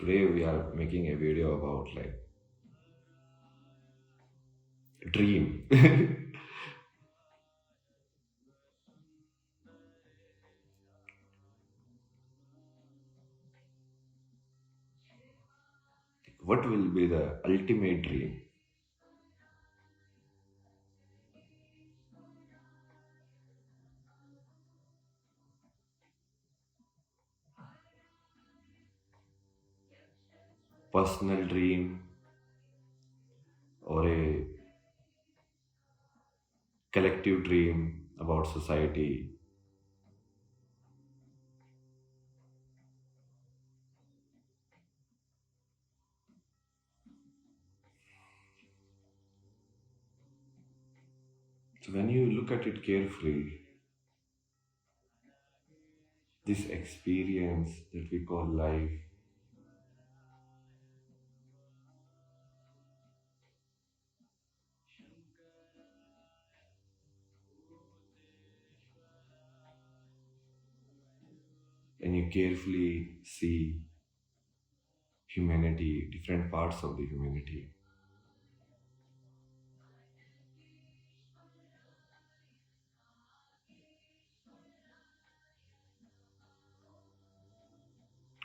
Today we are making a video about like dream. What will be the ultimate dream? Personal dream or a collective dream about society? So when you look at it carefully, this experience that we call life, and you carefully see humanity, different parts of the humanity,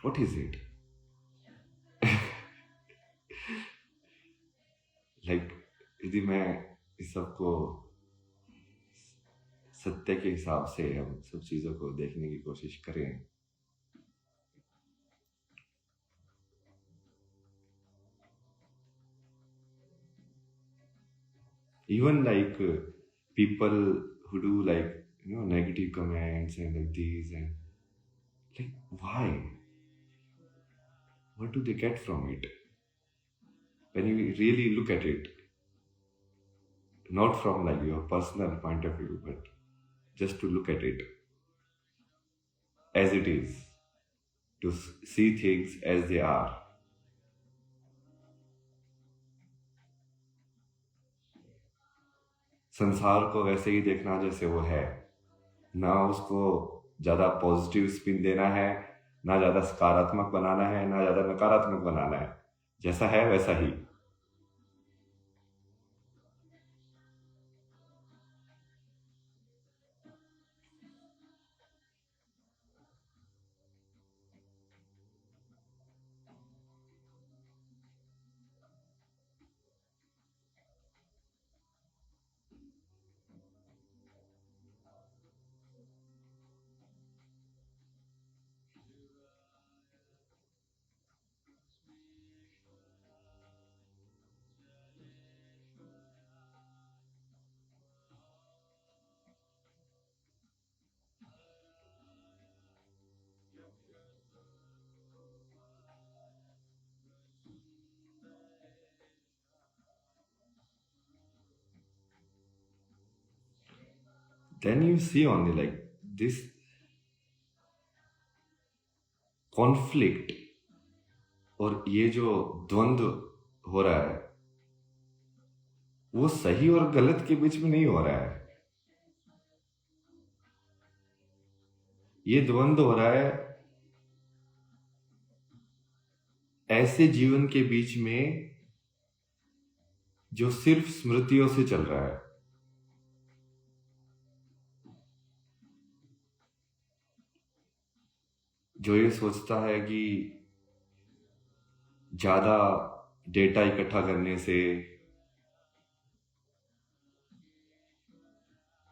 what is it? Like यदि मैं इस सबको सत्य के हिसाब से हम सब चीज़ों को देखने की कोशिश करें, even like people who do like negative comments and like these and like why, what do they get from it when you really look at it, not from like your personal point of view but just to look at it as it is, to see things as they are. संसार को वैसे ही देखना जैसे वो है, ना उसको ज़्यादा पॉजिटिव स्पिन देना है, ना ज़्यादा सकारात्मक बनाना है, ना ज़्यादा नकारात्मक बनाना है, जैसा है वैसा ही. Then you see only like this conflict और ये जो द्वंद्व हो रहा है वो सही और गलत के बीच में नहीं हो रहा है. ये द्वंद्व हो रहा है ऐसे जीवन के बीच में जो सिर्फ स्मृतियों से चल रहा है. जो ये सोचता है कि ज्यादा डेटा इकट्ठा करने से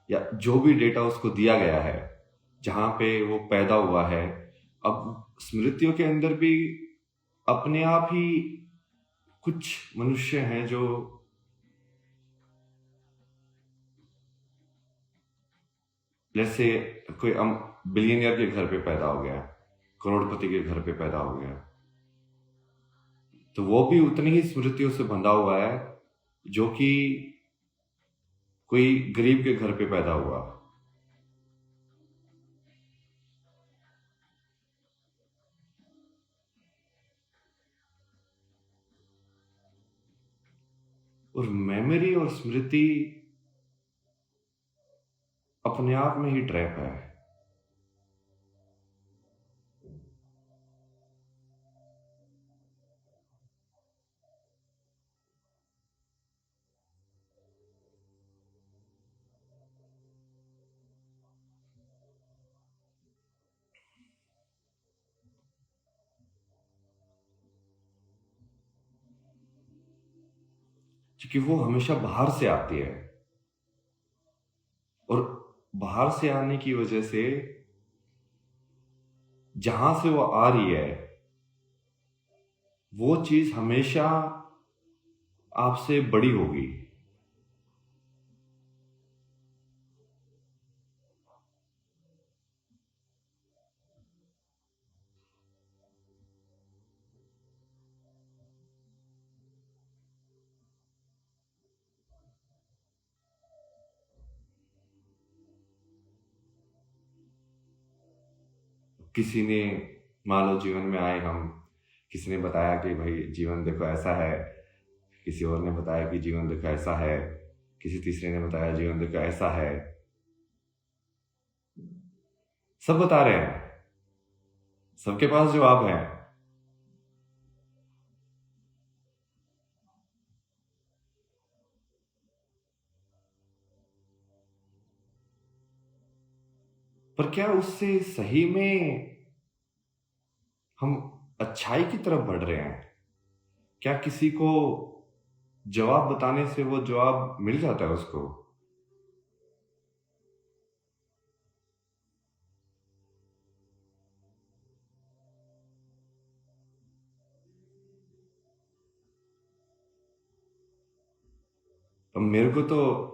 या जो भी डेटा उसको दिया गया है जहां पे वो पैदा हुआ है, अब स्मृतियों के अंदर भी अपने आप ही कुछ मनुष्य हैं जो जैसे कोई बिलियनियर के घर पे पैदा हो गया, करोड़पति के घर पे पैदा हो गया, तो वो भी उतनी ही स्मृतियों से बंधा हुआ है जो कि कोई गरीब के घर पे पैदा हुआ. और मेमोरी और स्मृति अपने आप में ही ट्रैप है. क्योंकि वो हमेशा बाहर से आती है, और बाहर से आने की वजह से जहां से वो आ रही है वो चीज हमेशा आपसे बड़ी होगी। किसी ने, मान लो जीवन में आए हम, किसी ने बताया कि भाई जीवन देखो ऐसा है, किसी और ने बताया कि जीवन देखो ऐसा है, किसी तीसरे ने बताया जीवन देखो ऐसा है। सब बता रहे हैं, सबके पास जवाब है, पर क्या उससे सही में हम अच्छाई की तरफ बढ़ रहे हैं? क्या किसी को जवाब बताने से वो जवाब मिल जाता है उसको? अब मेरे को तो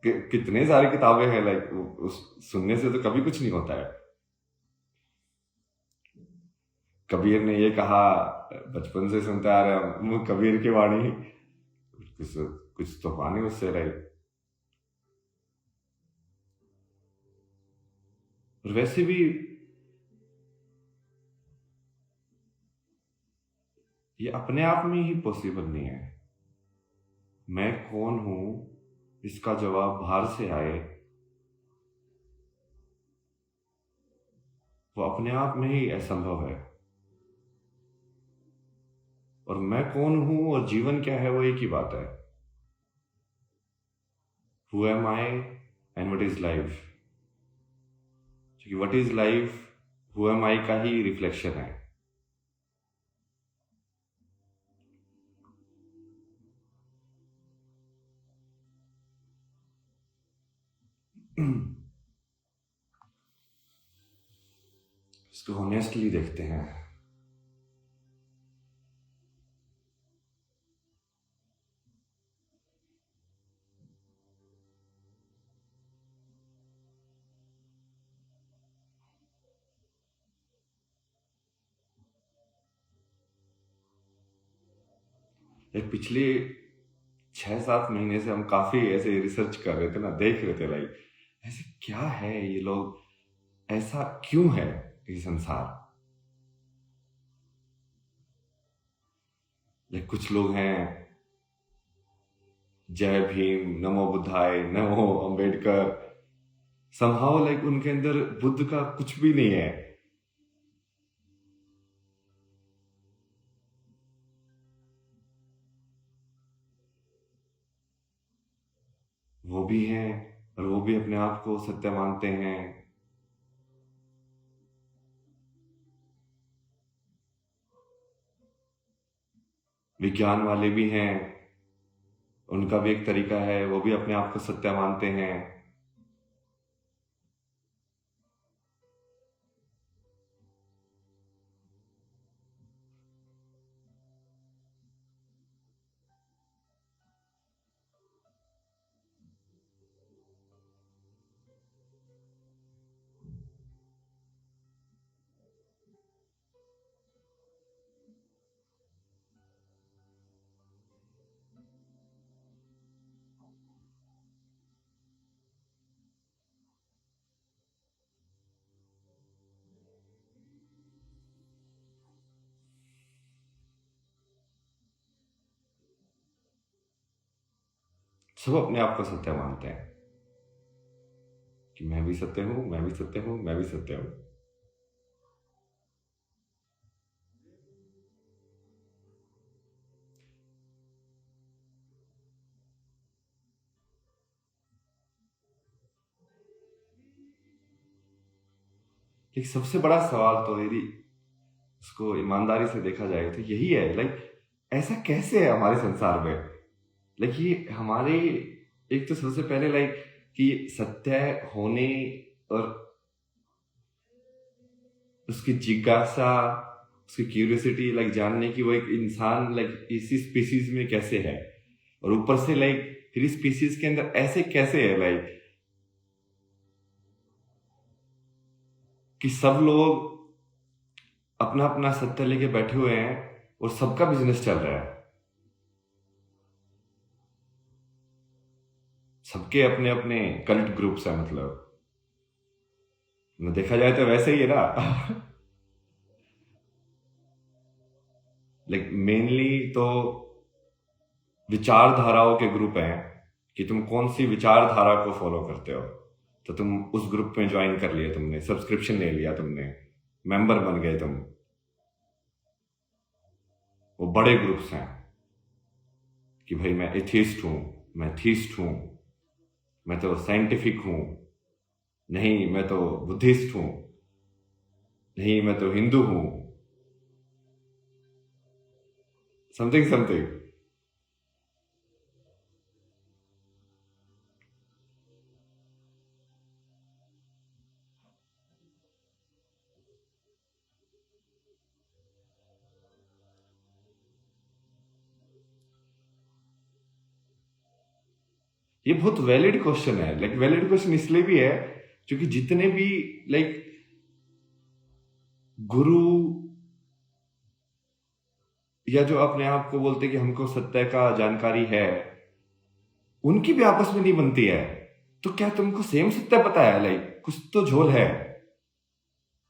कितने सारी किताबें हैं, लाइक उस सुनने से तो कभी कुछ नहीं होता है। कबीर ने ये कहा, बचपन से सुनते आ रहे हैं हम कबीर की वाणी, कुछ कुछ तो पानी उससे रही। और वैसे भी ये अपने आप में ही पॉसिबल नहीं है। मैं कौन हूं इसका जवाब बाहर से आए, वो अपने आप में ही असंभव है। और मैं कौन हूं और जीवन क्या है, वो एक ही बात है। Who am I and what is life? क्योंकि what is life who am I का ही रिफ्लेक्शन है। इसको ऑनेस्टली देखते हैं। एक पिछले 6-7 महीने से हम काफी ऐसे रिसर्च कर रहे थे ना, देख रहे थे लाइक ऐसे क्या है, ये लोग ऐसा क्यों है ये संसार। लाइक कुछ लोग हैं जय भीम, नमो बुद्धाय, नमो अंबेडकर, समहाउ लाइक उनके अंदर बुद्ध का कुछ भी नहीं है। वो भी हैं और वो भी अपने आप को सत्य मानते हैं। विज्ञान वाले भी हैं, उनका भी एक तरीका है, वो भी अपने आप को सत्य मानते हैं। सब अपने आप को सत्य मानते हैं कि मैं भी सत्य हूं, मैं भी सत्य हूं, मैं भी सत्य हूं। लेकिन सबसे बड़ा सवाल तो यदि उसको ईमानदारी से देखा जाए तो यही है, लाइक ऐसा कैसे है हमारे संसार में? लाइक ये हमारे, एक तो सबसे पहले लाइक कि सत्य होने और उसकी जिज्ञासा, उसकी क्यूरियोसिटी लाइक जानने की, वो एक इंसान लाइक इसी स्पीसीज में कैसे है, और ऊपर से लाइक फिर इस स्पीसीज के अंदर ऐसे कैसे है लाइक कि सब लोग अपना अपना सत्य लेके बैठे हुए हैं और सबका बिजनेस चल रहा है, सबके अपने अपने कल्ट ग्रुप्स है, मतलब देखा जाए तो वैसे ही है ना। लाइक मेनली तो विचारधाराओं के ग्रुप हैं कि तुम कौन सी विचारधारा को फॉलो करते हो, तो तुम उस ग्रुप में ज्वाइन कर लिया, तुमने सब्सक्रिप्शन ले लिया, तुमने मेंबर बन गए तुम। वो बड़े ग्रुप्स हैं कि भाई मैं एथिस्ट हूं, मैं थीस्ट हूं, मैं तो साइंटिफिक हूं, नहीं मैं तो बुद्धिस्ट हूं, नहीं मैं तो हिंदू हूं, समथिंग समथिंग। ये बहुत वैलिड क्वेश्चन है, लाइक वैलिड क्वेश्चन इसलिए भी है क्योंकि जितने भी लाइक गुरु या जो अपने आप को बोलते कि हमको सत्य का जानकारी है, उनकी भी आपस में नहीं बनती है। तो क्या तुमको सेम सत्य पता है? लाइक कुछ तो झोल है।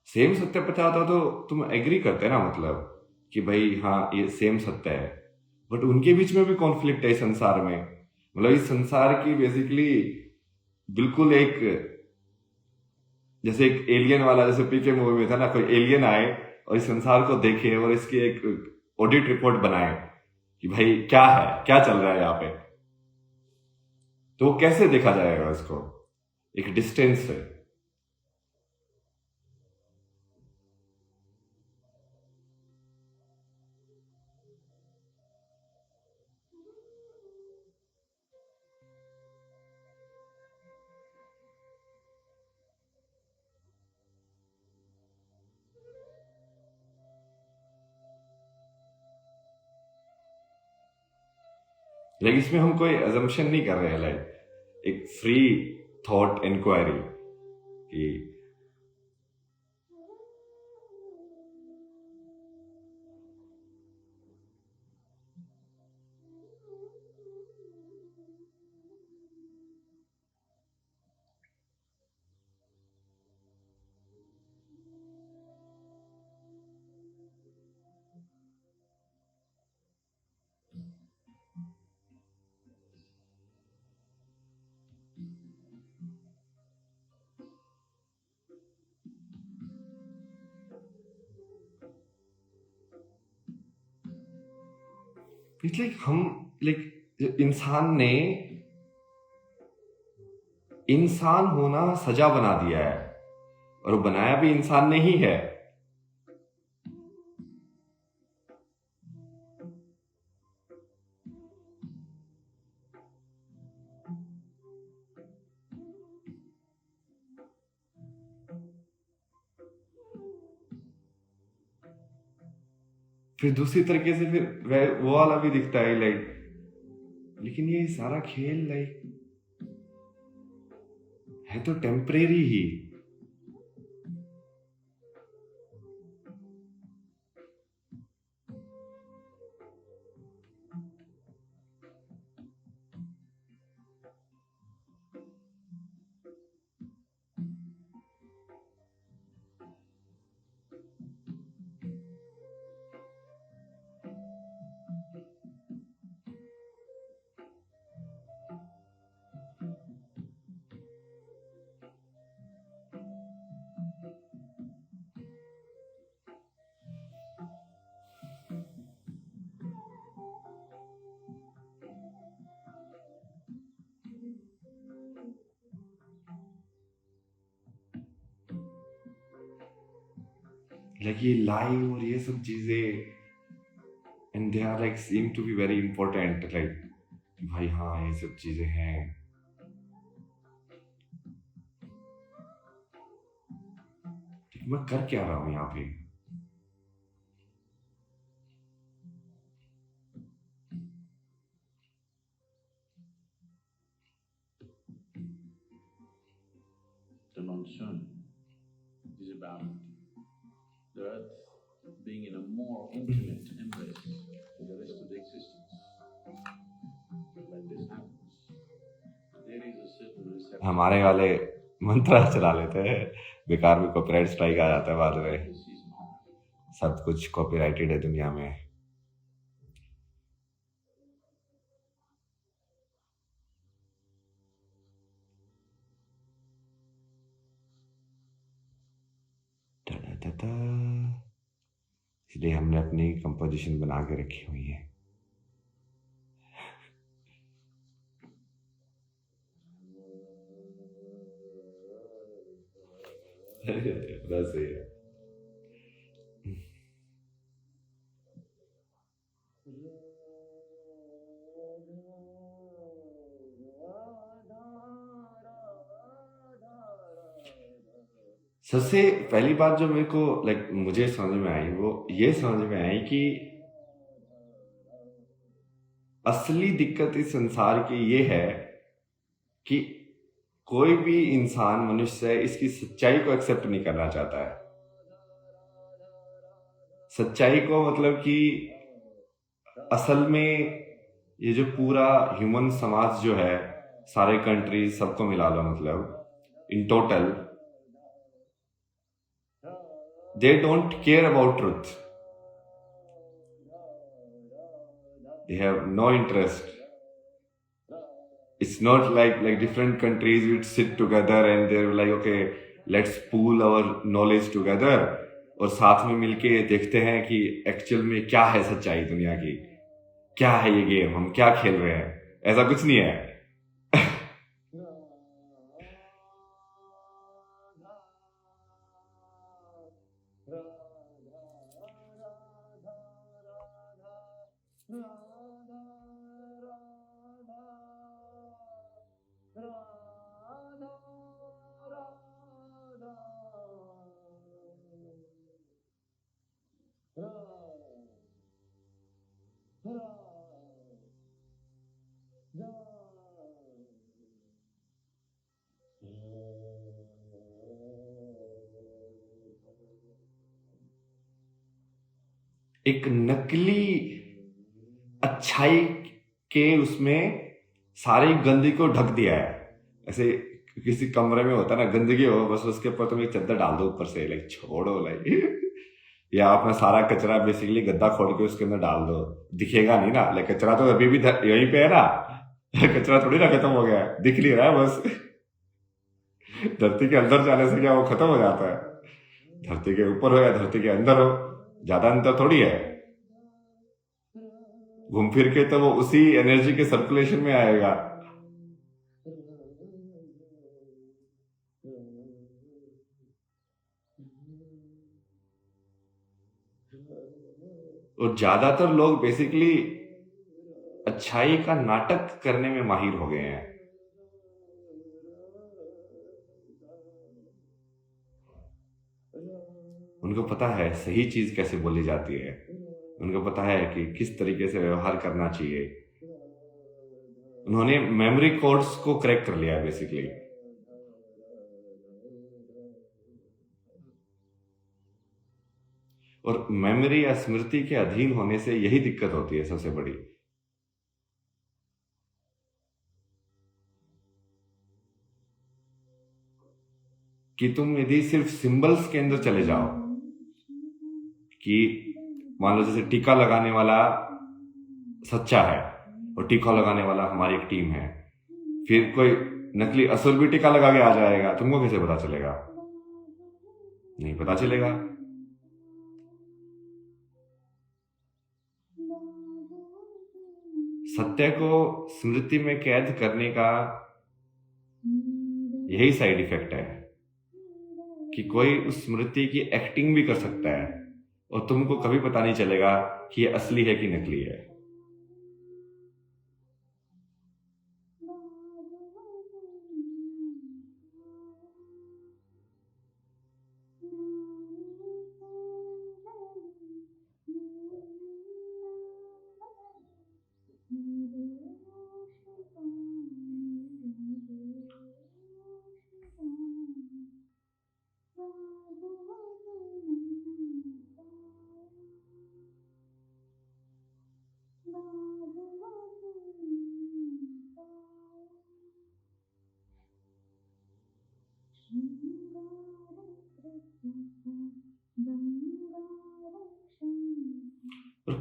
सेम सत्य पता होता तो तुम एग्री करते ना, मतलब कि भाई हाँ ये सेम सत्य है, बट उनके बीच में भी कॉन्फ्लिक्ट है इस संसार में। मतलब इस संसार की बेसिकली बिल्कुल एक, जैसे एक एलियन वाला, जैसे पीके मूवी में था ना, कोई एलियन आए और इस संसार को देखे और इसकी एक ऑडिट रिपोर्ट बनाए कि भाई क्या है, क्या चल रहा है यहाँ पे, तो वो कैसे देखा जाएगा इसको? एक डिस्टेंस है। लेकिन इसमें हम कोई अजम्पशन नहीं कर रहे हैं, लाइक एक फ्री थॉट इंक्वायरी कि इसलिए हम लाइक इंसान ने इंसान होना सजा बना दिया है, और वो बनाया भी इंसान ने ही है। फिर दूसरी तरीके से फिर वो वाला भी दिखता है लाइक, लेकिन ये सारा खेल लाइक है तो टेम्परेरी ही। लाइक ये लाइव और ये सब चीजें, and they are like seem to be very important, like कि भाई हाँ ये सब चीजें हैं। मैं कर क्या रहा हूं यहाँ पे? The monsoon is about the earth being in a more intimate embrace with the rest of the existence. When this happens, there is a certain reception. हमारे वाले मंत्र चला लेते हैं, बेकार में कॉपीराइट स्ट्राइक आ जाता है बाद में। सब कुछ कॉपीराइटेड है दुनिया में। इसलिए हमने अपनी कंपोजिशन बना के रखी हुई है। बस ये सबसे पहली बात जो मेरे को मुझे समझ में आई वो ये समझ में आई कि असली दिक्कत इस संसार की ये है कि कोई भी इंसान मनुष्य इसकी सच्चाई को एक्सेप्ट नहीं करना चाहता है। सच्चाई को मतलब कि असल में ये जो पूरा ह्यूमन समाज जो है, सारे कंट्रीज सबको मिला लो, मतलब in total they don't care about truth. They have no interest. It's not like different countries would sit together and they're like, okay, let's pool our knowledge together और साथ में मिलके देखते हैं कि एक्चुअल में क्या है सच्चाई दुनिया की, क्या है ये गेम, हम क्या खेल रहे हैं। ऐसा कुछ नहीं है। एक नकली अच्छाई के उसमें सारी गंदगी को ढक दिया है। ऐसे किसी कमरे में होता है ना, गंदगी हो, बस उसके ऊपर तुम एक चादर डाल दो ऊपर से, छोड़ो या अपना सारा कचरा बेसिकली गद्दा खोल के उसके अंदर डाल दो, दिखेगा नहीं ना। कचरा तो अभी भी यहीं पे है ना, कचरा थोड़ी ना खत्म हो गया है, दिख नहीं रहा है बस। धरती के अंदर जाने से क्या वो खत्म हो जाता है? धरती के ऊपर हो या धरती के अंदर हो, ज्यादा अंतर थोड़ी है। घूम फिर के तो वो उसी एनर्जी के सर्कुलेशन में आएगा। और ज्यादातर लोग बेसिकली अच्छाई का नाटक करने में माहिर हो गए हैं। उनको पता है सही चीज कैसे बोली जाती है, उनको पता है कि किस तरीके से व्यवहार करना चाहिए। उन्होंने मेमोरी कोड्स को क्रैक कर लिया है बेसिकली। और मेमोरी या स्मृति के अधीन होने से यही दिक्कत होती है सबसे बड़ी, कि तुम यदि सिर्फ सिंबल्स के अंदर चले जाओ, कि मान लो जैसे टीका लगाने वाला सच्चा है और टीका लगाने वाला हमारी एक टीम है, फिर कोई नकली असुर भी टीका लगा के आ जाएगा, तुमको कैसे पता चलेगा? नहीं पता चलेगा। सत्य को स्मृति में कैद करने का यही साइड इफेक्ट है कि कोई उस स्मृति की एक्टिंग भी कर सकता है और तुमको कभी पता नहीं चलेगा कि ये असली है कि नकली है।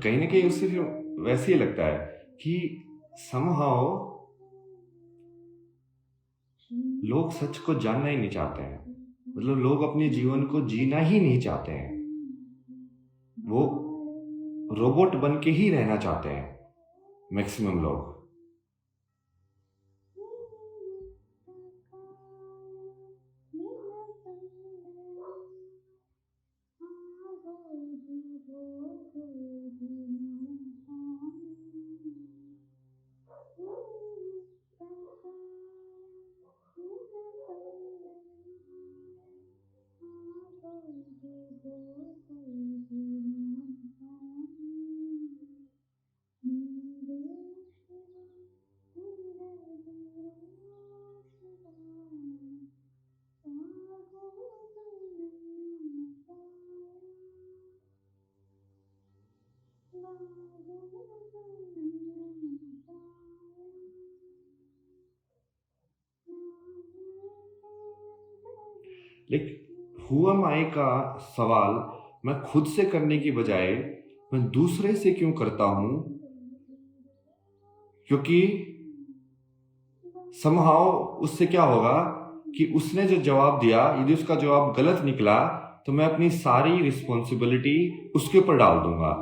कहीं ना कहीं उससे फिर वैसे ही लगता है कि समहाउ लोग सच को जानना ही नहीं चाहते हैं, मतलब लोग अपने जीवन को जीना ही नहीं चाहते हैं, वो रोबोट बन के ही रहना चाहते हैं मैक्सिमम लोग। लेकिन हु एम आई का सवाल मैं खुद से करने की बजाय मैं दूसरे से क्यों करता हूं, क्योंकि समहाउ उससे क्या होगा कि उसने जो जवाब दिया, यदि उसका जवाब गलत निकला तो मैं अपनी सारी रिस्पॉन्सिबिलिटी उसके ऊपर डाल दूंगा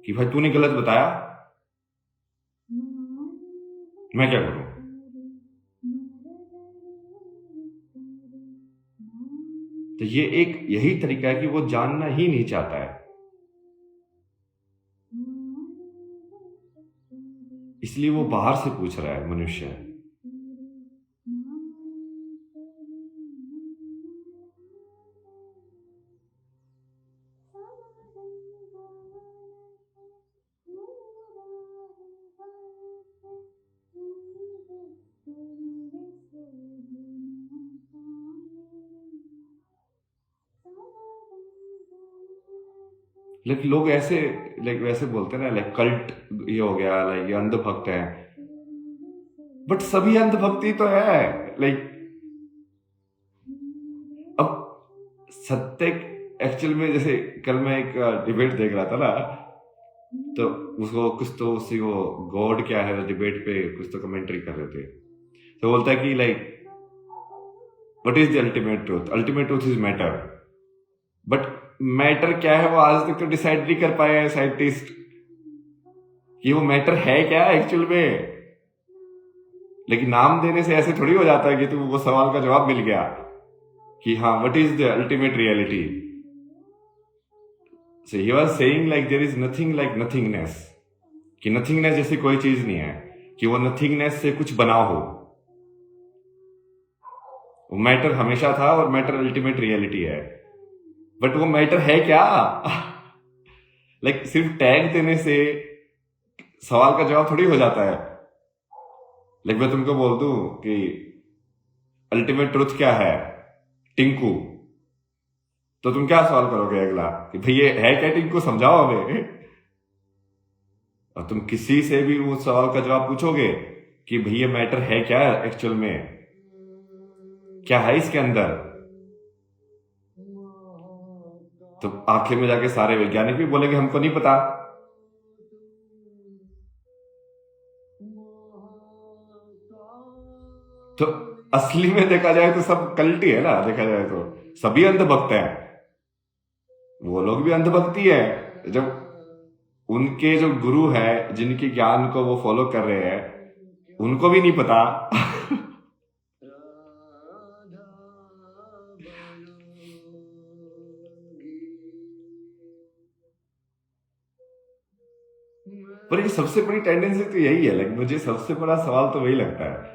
कि भाई तूने गलत बताया, मैं क्या करूं। तो ये एक यही तरीका है कि वो जानना ही नहीं चाहता है, इसलिए वो बाहर से पूछ रहा है मनुष्य। लेकिन लोग ऐसे वैसे बोलते हैं ना, कल्ट ये हो गया, ये अंधभक्त है, बट सभी अंधभक्ति तो है। अब सत्य एक्चुअल में, जैसे कल मैं एक डिबेट देख रहा था ना, तो उसको कुछ तो उसी वो गॉड क्या है डिबेट पे कुछ तो कमेंट्री कर रहे थे, तो बोलता है कि what is the ultimate truth, ultimate truth is matter, but matter क्या है वो आज तक तो डिसाइड नहीं कर पाए हैं साइंटिस्ट कि वो मैटर है क्या एक्चुअल में। लेकिन नाम देने से ऐसे थोड़ी हो जाता है कि तुम वो सवाल का जवाब मिल गया कि हाँ what is the ultimate reality. So he was saying there is nothing like nothingness, कि नथिंगनेस जैसी कोई चीज नहीं है कि वो नथिंगनेस से कुछ बना हो। वो मैटर हमेशा था और मैटर अल्टीमेट रियलिटी है, बट वो मैटर है क्या? सिर्फ टैग देने से सवाल का जवाब थोड़ी हो जाता है। मैं तुमको बोल दूं कि अल्टीमेट ट्रुथ क्या है, टिंकू, तो तुम क्या सवाल करोगे अगला कि भाई ये है क्या टिंकू, समझाओ हमें। और तुम किसी से भी उस सवाल का जवाब पूछोगे कि भाई ये मैटर है क्या एक्चुअल में, क्या है इसके अंदर, तो आखिर में जाके सारे वैज्ञानिक भी बोलेंगे हमको नहीं पता। तो असली में देखा जाए तो सब कल्ट ही है ना, देखा जाए तो सभी अंधभक्त हैं। वो लोग भी अंधभक्ति है, जब उनके जो गुरु है जिनके ज्ञान को वो फॉलो कर रहे हैं उनको भी नहीं पता। पर ये सबसे बड़ी टेंडेंसी तो यही है, मुझे सबसे बड़ा सवाल तो वही लगता है,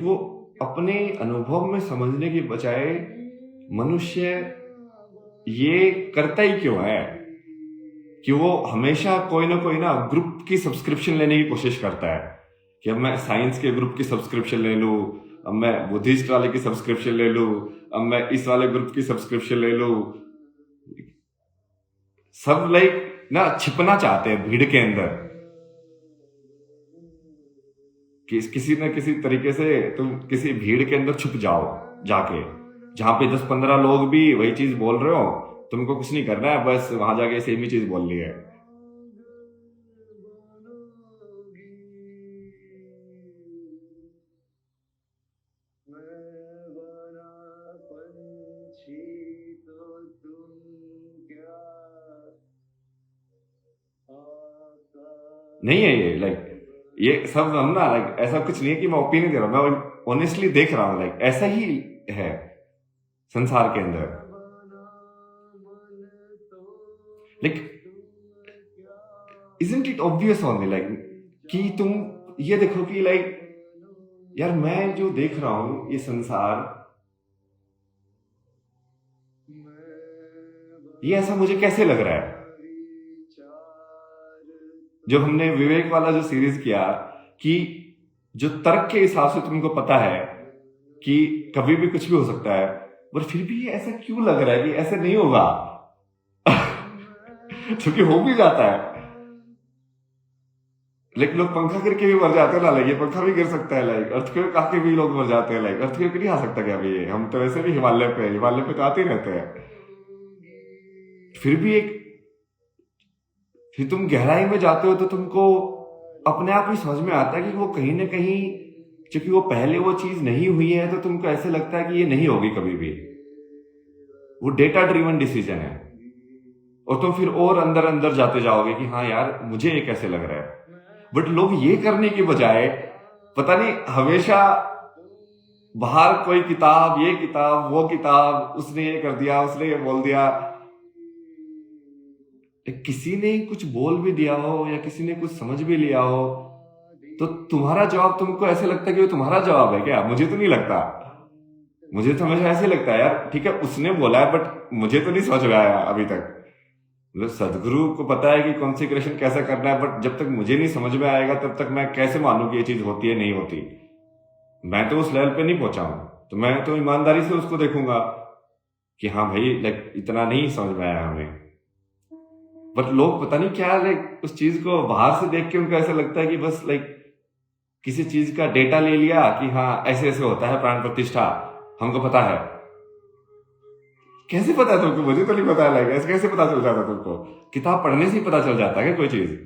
वो अपने अनुभव में समझने की बजाय मनुष्य ये करता ही क्यों है कि वो हमेशा कोई ना ग्रुप की सब्सक्रिप्शन लेने की कोशिश करता है कि अब मैं साइंस के ग्रुप की सब्सक्रिप्शन ले लूं, अब मैं बुद्धिस्ट वाले की सब्सक्रिप्शन ले लूं, अब मैं इस वाले ग्रुप की सब्सक्रिप्शन ले लूं। सब ना छिपना चाहते हैं भीड़ के अंदर कि किसी न किसी तरीके से तुम किसी भीड़ के अंदर छुप जाओ जाके, जहां पे 10-15 लोग भी वही चीज बोल रहे हो तुमको कुछ नहीं करना है, बस वहां जाके सेम ही चीज बोलनी है। नहीं है ये, लाइक ये सब हम ना, लाइक ऐसा कुछ नहीं है कि मैं ओपिनियन दे रहा हूँ, मैं ऑनेस्टली देख रहा हूँ, लाइक ऐसा ही है संसार के अंदर। Like isn't it obvious on like कि तुम ये देखो कि लाइक यार मैं जो देख रहा हूं ये संसार, ये ऐसा मुझे कैसे लग रहा है। जो हमने विवेक वाला जो सीरीज किया कि जो तर्क के हिसाब से तुमको पता है कि कभी भी कुछ भी हो सकता है, पर फिर भी ये ऐसा क्यों लग रहा है कि ऐसा नहीं होगा क्योंकि हो भी जाता है। लेकिन लोग पंखा गिर के भी मर जाते हैं ना, लाइक ये पंखा भी गिर सकता है, लाइक अर्थक्वेक आके भी लोग मर जाते हैं, लाइक अर्थक्वेक नहीं आ सकता क्या भाई, हम तो वैसे भी हिमालय पे तो आते ही रहते हैं। फिर भी फिर तुम गहराई में जाते हो तो तुमको अपने आप ही समझ में आता है कि वो कहीं ना कहीं, क्योंकि वो पहले वो चीज नहीं हुई है तो तुमको ऐसे लगता है कि ये नहीं होगी कभी भी। वो डेटा ड्रिवन डिसीजन है, और तुम फिर और अंदर अंदर जाते जाओगे कि हाँ यार मुझे ये कैसे लग रहा है। बट लोग ये करने के बजाय पता नहीं हमेशा बाहर कोई किताब, ये किताब, वो किताब, उसने ये कर दिया, उसने ये बोल दिया, किसी ने कुछ बोल भी दिया हो या किसी ने कुछ समझ भी लिया हो, तो तुम्हारा जवाब तुमको ऐसे लगता है कि वो तुम्हारा जवाब है क्या। मुझे तो नहीं लगता, मुझे तो हमेशा ऐसे लगता है यार ठीक है उसने बोला है बट मुझे तो नहीं समझ में आया अभी तक। मतलब सदगुरु को पता है कि कॉन्सेक्रेशन कैसा करना है, बट जब तक मुझे नहीं समझ में आएगा तब तक मैं कैसे मानूं कि ये चीज होती है नहीं होती। मैं तो उस लेवल पे नहीं पहुंचा हूं, तो मैं तो ईमानदारी से उसको देखूंगा कि हाँ भाई लाइक इतना नहीं समझ में आया हमें। बट लोग पता नहीं क्या लाइक उस चीज को बाहर से देख के उनको ऐसा लगता है कि बस लाइक किसी चीज का डेटा ले लिया कि हाँ ऐसे ऐसे होता है प्राण प्रतिष्ठा, हमको पता है। कैसे पता है तुमको? मुझे तो नहीं पता है, लाइक ऐसे कैसे पता चल जाता तुमको? किताब पढ़ने से ही पता चल जाता है क्या कोई चीज?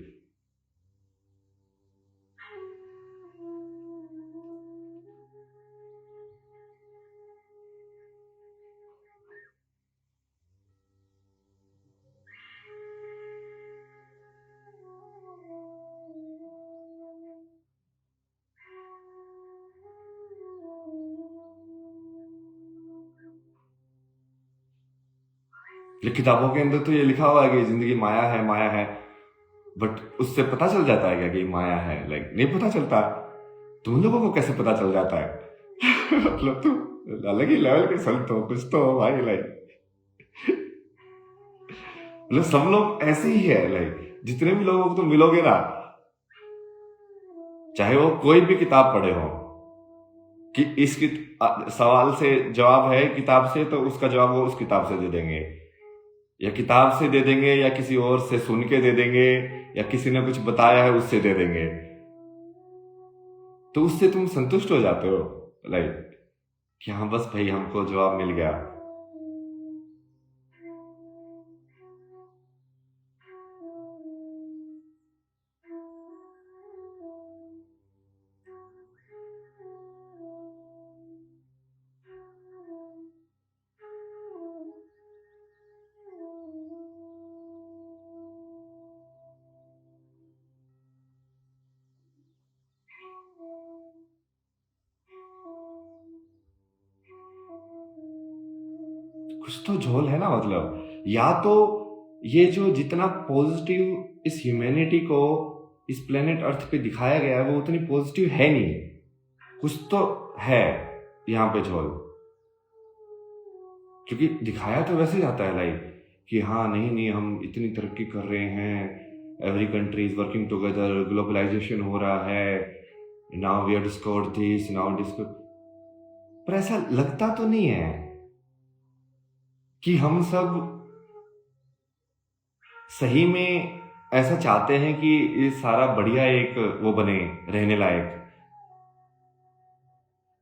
किताबों के अंदर तो ये लिखा हुआ है कि जिंदगी माया है, माया है, बट उससे पता चल जाता है क्या कि माया है? लाइक नहीं पता चलता। तुम लोगों को कैसे पता चल जाता है? मतलब तुम अलग ही लेवल के संत हो, कुछ तो हो भाई। लाइक मतलब सब लोग ऐसे ही है, लाइक जितने भी लोगों को तुम मिलोगे ना, चाहे वो कोई भी किताब पढ़े हो, कि इस सवाल से जवाब है किताब से, तो उसका जवाब वो उस किताब से दे देंगे, या किताब से दे देंगे, या किसी और से सुन के दे देंगे, या किसी ने कुछ बताया है उससे दे देंगे। तो उससे तुम संतुष्ट हो जाते हो, लाइक कि हाँ बस भाई हमको जवाब मिल गया। कुछ तो झोल है ना, मतलब या तो ये जो जितना पॉजिटिव इस ह्यूमैनिटी को इस प्लेनेट अर्थ पे दिखाया गया है वो उतनी पॉजिटिव है नहीं, कुछ तो है यहाँ पे झोल। क्योंकि दिखाया तो वैसे जाता है लाइक कि हाँ नहीं नहीं हम इतनी तरक्की कर रहे हैं, every country is working together, globalization हो रहा है, now we are discovered this, now discover. पर ऐसा लगता तो नहीं है कि हम सब सही में ऐसा चाहते हैं कि ये सारा बढ़िया एक वो बने, रहने लायक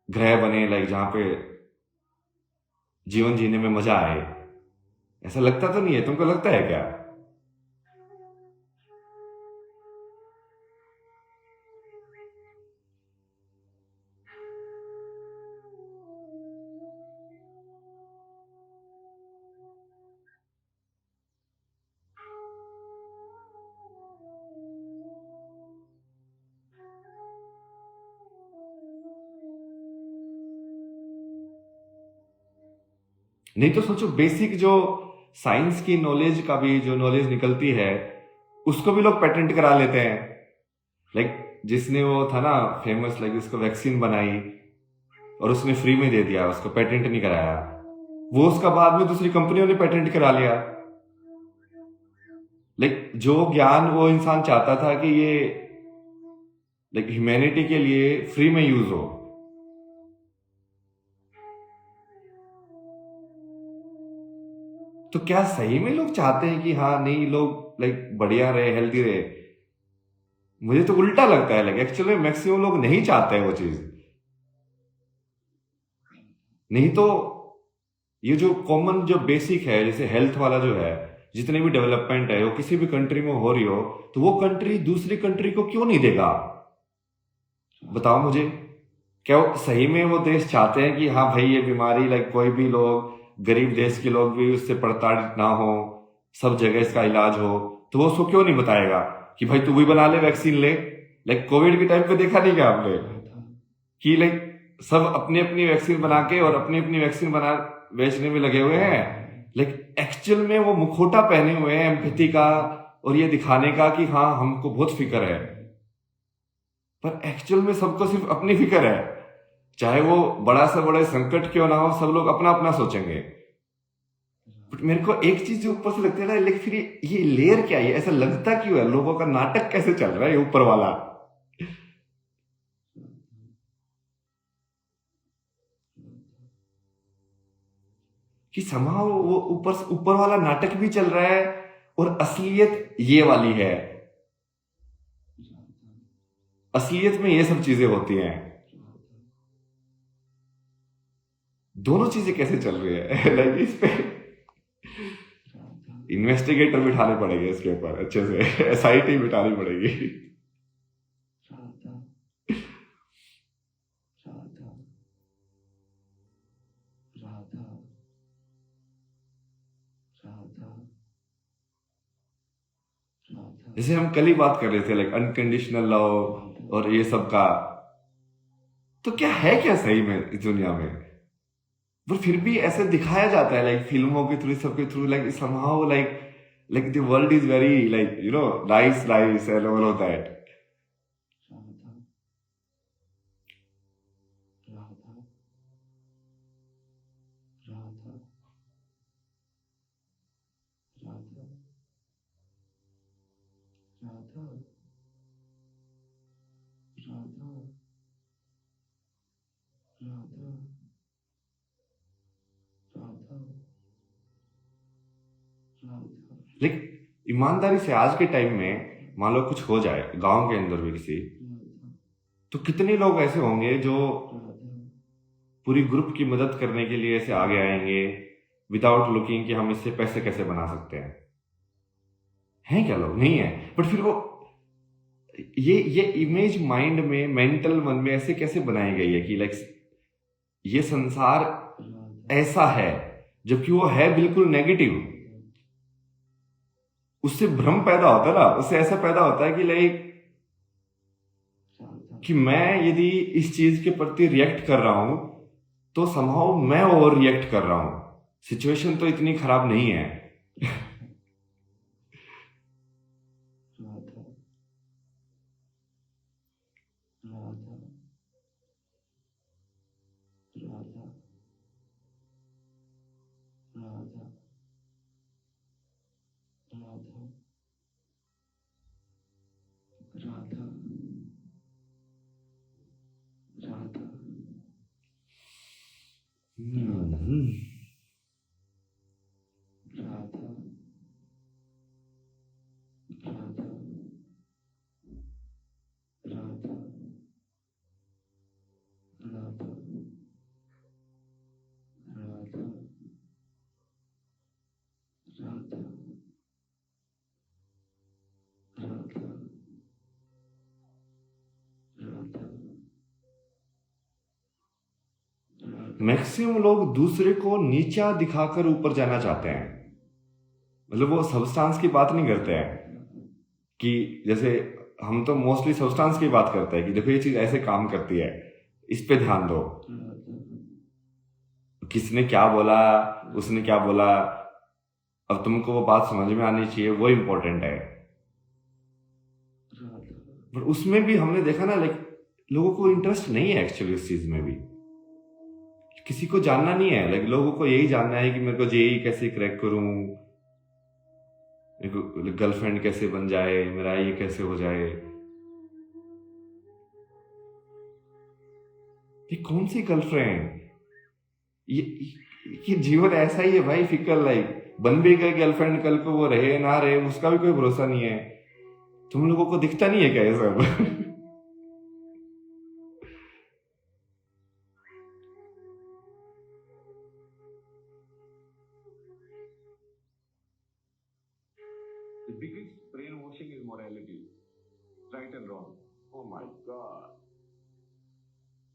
ग्रह बने, लाइक जहां पे जीवन जीने में मजा आए, ऐसा लगता तो नहीं है, तुमको लगता है क्या? नहीं तो सोचो, बेसिक जो साइंस की नॉलेज का भी जो नॉलेज निकलती है, उसको भी लोग पेटेंट करा लेते हैं। लाइक जिसने वो था ना फेमस, लाइक उसको वैक्सीन बनाई और उसने फ्री में दे दिया, उसको पेटेंट नहीं कराया, वो उसका बाद में दूसरी कंपनियों ने पेटेंट करा लिया। लाइक जो ज्ञान वो इंसान चाहता था कि ये लाइक ह्यूमैनिटी के लिए फ्री में यूज हो, तो क्या सही में लोग चाहते हैं कि हाँ नहीं, लोग लाइक बढ़िया रहे, हेल्दी रहे? मुझे तो उल्टा लगता है, लाइक एक्चुअली मैक्सिमम लोग नहीं चाहते हैं वो चीज। नहीं तो ये जो कॉमन जो बेसिक है, जैसे हेल्थ वाला जो है, जितने भी डेवलपमेंट है वो किसी भी कंट्री में हो रही हो, तो वो कंट्री दूसरी कंट्री को क्यों नहीं देगा? बताओ मुझे। क्या सही में वो देश चाहते हैं कि हाँ भाई ये बीमारी लाइक कोई भी लोग, गरीब देश के लोग भी उससे प्रताड़ित ना हो, सब जगह इसका इलाज हो? तो वो उसको क्यों नहीं बताएगा कि भाई तू भी बना ले, वैक्सीन ले? लाइक कोविड के टाइम पे देखा नहीं क्या आपने कि लाइक सब अपनी अपनी वैक्सीन बना के और अपनी अपनी वैक्सीन बना बेचने में लगे हुए हैं। लाइक एक्चुअल में वो मुखौटा पहने हुए हैं एम्पैथी का और ये दिखाने का कि हाँ हमको बहुत फिक्र है, पर एक्चुअल में सबको सिर्फ अपनी फिक्र है। चाहे वो बड़ा से बड़ा संकट क्यों ना हो, सब लोग अपना अपना सोचेंगे। बट मेरे को एक चीज जो ऊपर से लगती है ना, लेकिन फिर ये लेयर क्या है, ऐसा लगता क्यों है, लोगों का नाटक कैसे चल रहा है ये ऊपर वाला? कि समाव वो ऊपर वाला नाटक भी चल रहा है और असलियत ये वाली है। असलियत में ये सब चीजें होती हैं। दोनों चीजें कैसे चल रही है? लाइक इस पे इन्वेस्टिगेटर बिठाने पड़ेंगे इसके ऊपर अच्छे से, एसआईटी बिठानी पड़ेगी। जैसे हम कल ही बात कर रहे थे लाइक अनकंडीशनल लव और ये सब का, तो क्या है क्या सही में इस दुनिया में? पर फिर भी ऐसे दिखाया जाता है लाइक फिल्मों के थ्रू, सबके through, like somehow like the world is very like nice nice and all of that. Like ईमानदारी से आज के टाइम में मान लो कुछ हो जाए गांव के अंदर भी किसी, तो कितने लोग ऐसे होंगे जो पूरी ग्रुप की मदद करने के लिए ऐसे आगे आएंगे विदाउट लुकिंग कि हम इससे पैसे कैसे बना सकते हैं क्या लोग? नहीं है। बट फिर वो ये इमेज माइंड में, मेंटल मन में ऐसे कैसे बनाई गई है कि लाइक ये संसार ऐसा है, जबकि वो है बिल्कुल नेगेटिव। उससे भ्रम पैदा होता है ना, उससे ऐसा पैदा होता है कि लाइक कि मैं यदि इस चीज के प्रति रिएक्ट कर रहा हूं तो समहाउ मैं ओवर रिएक्ट कर रहा हूं, सिचुएशन तो इतनी खराब नहीं है। हम्म। मैक्सिमम लोग दूसरे को नीचा दिखाकर ऊपर जाना चाहते हैं। मतलब वो सब्सटेंस की बात नहीं करते हैं कि जैसे हम तो मोस्टली सब्सटेंस की बात करते हैं कि देखो ये चीज ऐसे काम करती है, इस पे ध्यान दो, किसने क्या बोला, उसने क्या बोला, अब तुमको वो बात समझ में आनी चाहिए, वो इम्पोर्टेंट है। पर उसमें भी हमने देखा ना, लाइक लोगों को इंटरेस्ट नहीं है एक्चुअली इस चीज में भी, किसी को जानना नहीं है। लाइक लोगों को यही जानना है कि मेरे को जेई कैसे क्रैक करूं, मेरे को गर्लफ्रेंड कैसे बन जाए, मेरा ये कैसे हो जाए। ये कौन सी गर्लफ्रेंड, ये जीवन ऐसा ही है भाई, फिकल। लाइक बन भी गए गर्लफ्रेंड, कल को वो रहे ना रहे उसका भी कोई भरोसा नहीं है। तुम लोगों को दिखता नहीं है क्या ये सब? The biggest brainwashing is morality, right and wrong. Oh my God.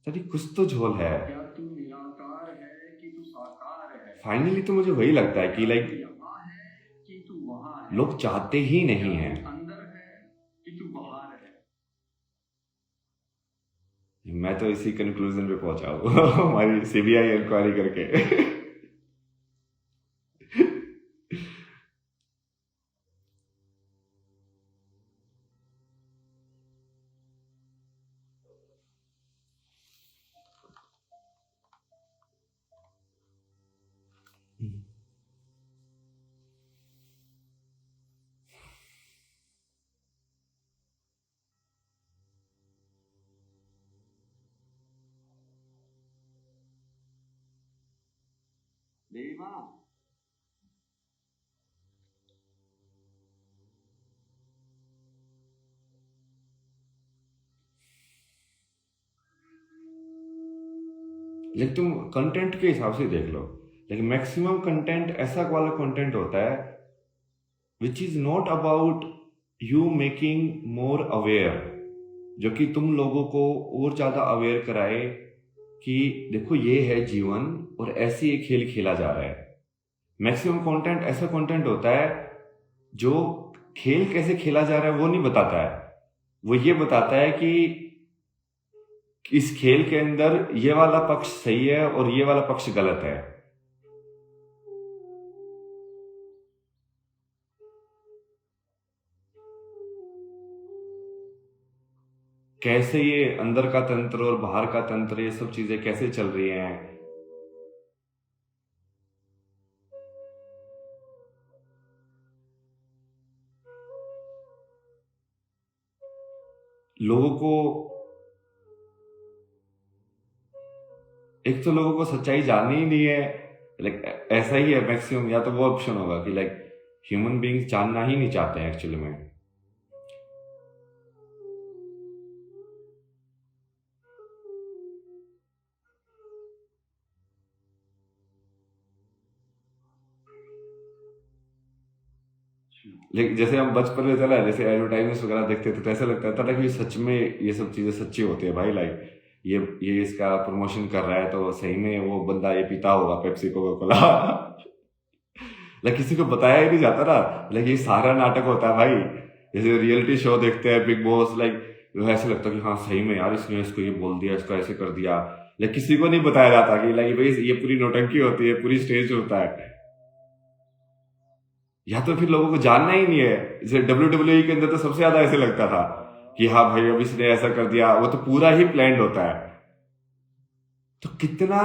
चलिए कुछ तो झोल है। क्या तू निराकार है कि तू साकार है? फाइनली तो मुझे वही लगता है कि लाइक यहाँ है कि तू वहाँ है? लोग चाहते ही नहीं हैं। अंदर है कि तू बाहर है? मैं तो इसी कंक्लूजन पे पहुंचा हूँ हमारी सीबीआई इंक्वायरी करके। देवी माँ, लेकिन तुम कंटेंट के हिसाब से देख लो, लेकिन मैक्सिमम कंटेंट ऐसा वाला कंटेंट होता है which is not about you making more aware, जो कि तुम लोगों को और ज्यादा अवेयर कराए कि देखो ये है जीवन और ऐसे ये खेल खेला जा रहा है। मैक्सिमम कंटेंट ऐसा कंटेंट होता है जो खेल कैसे खेला जा रहा है वो नहीं बताता है, वो ये बताता है कि इस खेल के अंदर ये वाला पक्ष सही है और ये वाला पक्ष गलत है। कैसे ये अंदर का तंत्र और बाहर का तंत्र, ये सब चीजें कैसे चल रही हैं। लोगों को एक तो लोगों को सच्चाई जाननी ही नहीं है। लाइक ऐसा ही है मैक्सिमम, या तो वो ऑप्शन होगा कि लाइक ह्यूमन बींग्स जानना ही नहीं चाहते हैं एक्चुअली में। लेकिन जैसे हम बचपन में चला, जैसे एडवर्टाइजमेंट वगैरह देखते थे तो ऐसा लगता था ना कि सच में ये सब चीजें सच्ची होती है भाई। लाइक ये इसका प्रमोशन कर रहा है तो सही में वो बंदा ये पीता होगा पेप्सी कोका कोला। लाइक किसी को बताया ही नहीं जाता ना, लाइक ये सारा नाटक होता है भाई। जैसे रियलिटी शो देखते हैं बिग बॉस, लाइक ऐसे लगता है कि हाँ सही में यार इसने इसको ये बोल दिया, इसको ऐसे कर दिया। लाइक किसी को नहीं बताया जाता कि लाइक भाई ये पूरी नौटंकी होती है, पूरी स्टेज होता है। या तो फिर लोगों को जानना ही नहीं है। जैसे WWE के अंदर तो सबसे ज्यादा ऐसे लगता था कि हाँ भाई अब इसने ऐसा कर दिया, वो तो पूरा ही प्लान्ड होता है। तो कितना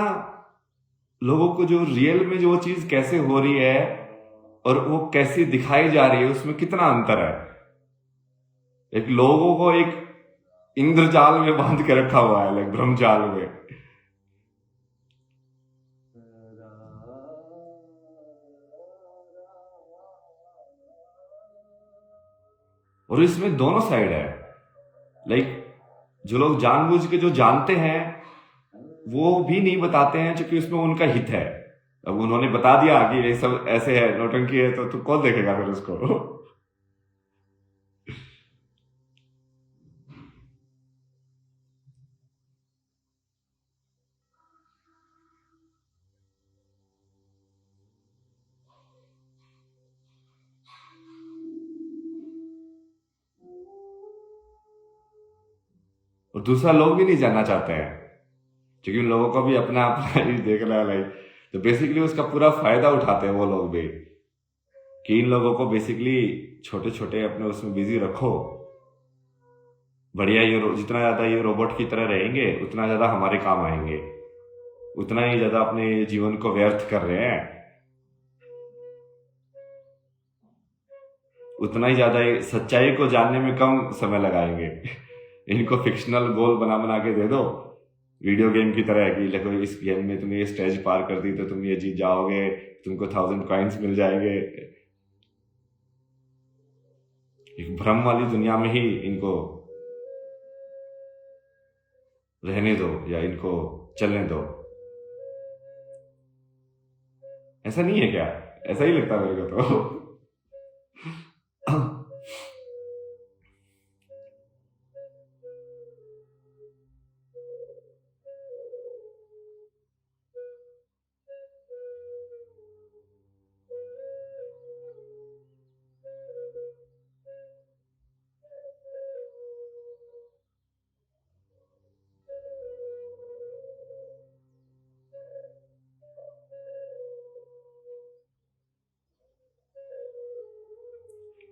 लोगों को जो रियल में जो वो चीज कैसे हो रही है और वो कैसी दिखाई जा रही है उसमें कितना अंतर है। एक लोगों को एक इंद्रजाल में बांध के रखा हुआ है, लाइक ब्रह्मजाल में। और इसमें दोनों साइड है। लाइक जो लोग जानबूझ के जो जानते हैं वो भी नहीं बताते हैं क्योंकि उसमें उनका हित है। अब उन्होंने बता दिया कि ये सब ऐसे है, नौटंकी है, तो कौन देखेगा फिर उसको। और दूसरा लोग भी नहीं जानना चाहते हैं, क्योंकि उन लोगों को भी अपना अपना ही देखना है लाइक। तो बेसिकली उसका पूरा फायदा उठाते हैं वो लोग भी, कि इन लोगों को बेसिकली छोटे छोटे अपने उसमें बिजी रखो, बढ़िया जितना ज्यादा ये रोबोट की तरह रहेंगे उतना ज्यादा हमारे काम आएंगे, उतना ही ज्यादा अपने जीवन को व्यर्थ कर रहे हैं, उतना ही ज्यादा सच्चाई को जानने में कम समय लगाएंगे। इनको फिक्शनल गोल बना बना के दे दो, वीडियो गेम की तरह है कि देखो इस गेम में तुम ये स्टेज पार कर दी तो तुम ये जीत जाओगे, तुमको 1000 कॉइन्स मिल जाएंगे। एक भ्रम वाली दुनिया में ही इनको रहने दो या इनको चलने दो। ऐसा नहीं है क्या? ऐसा ही लगता है मेरे को तो।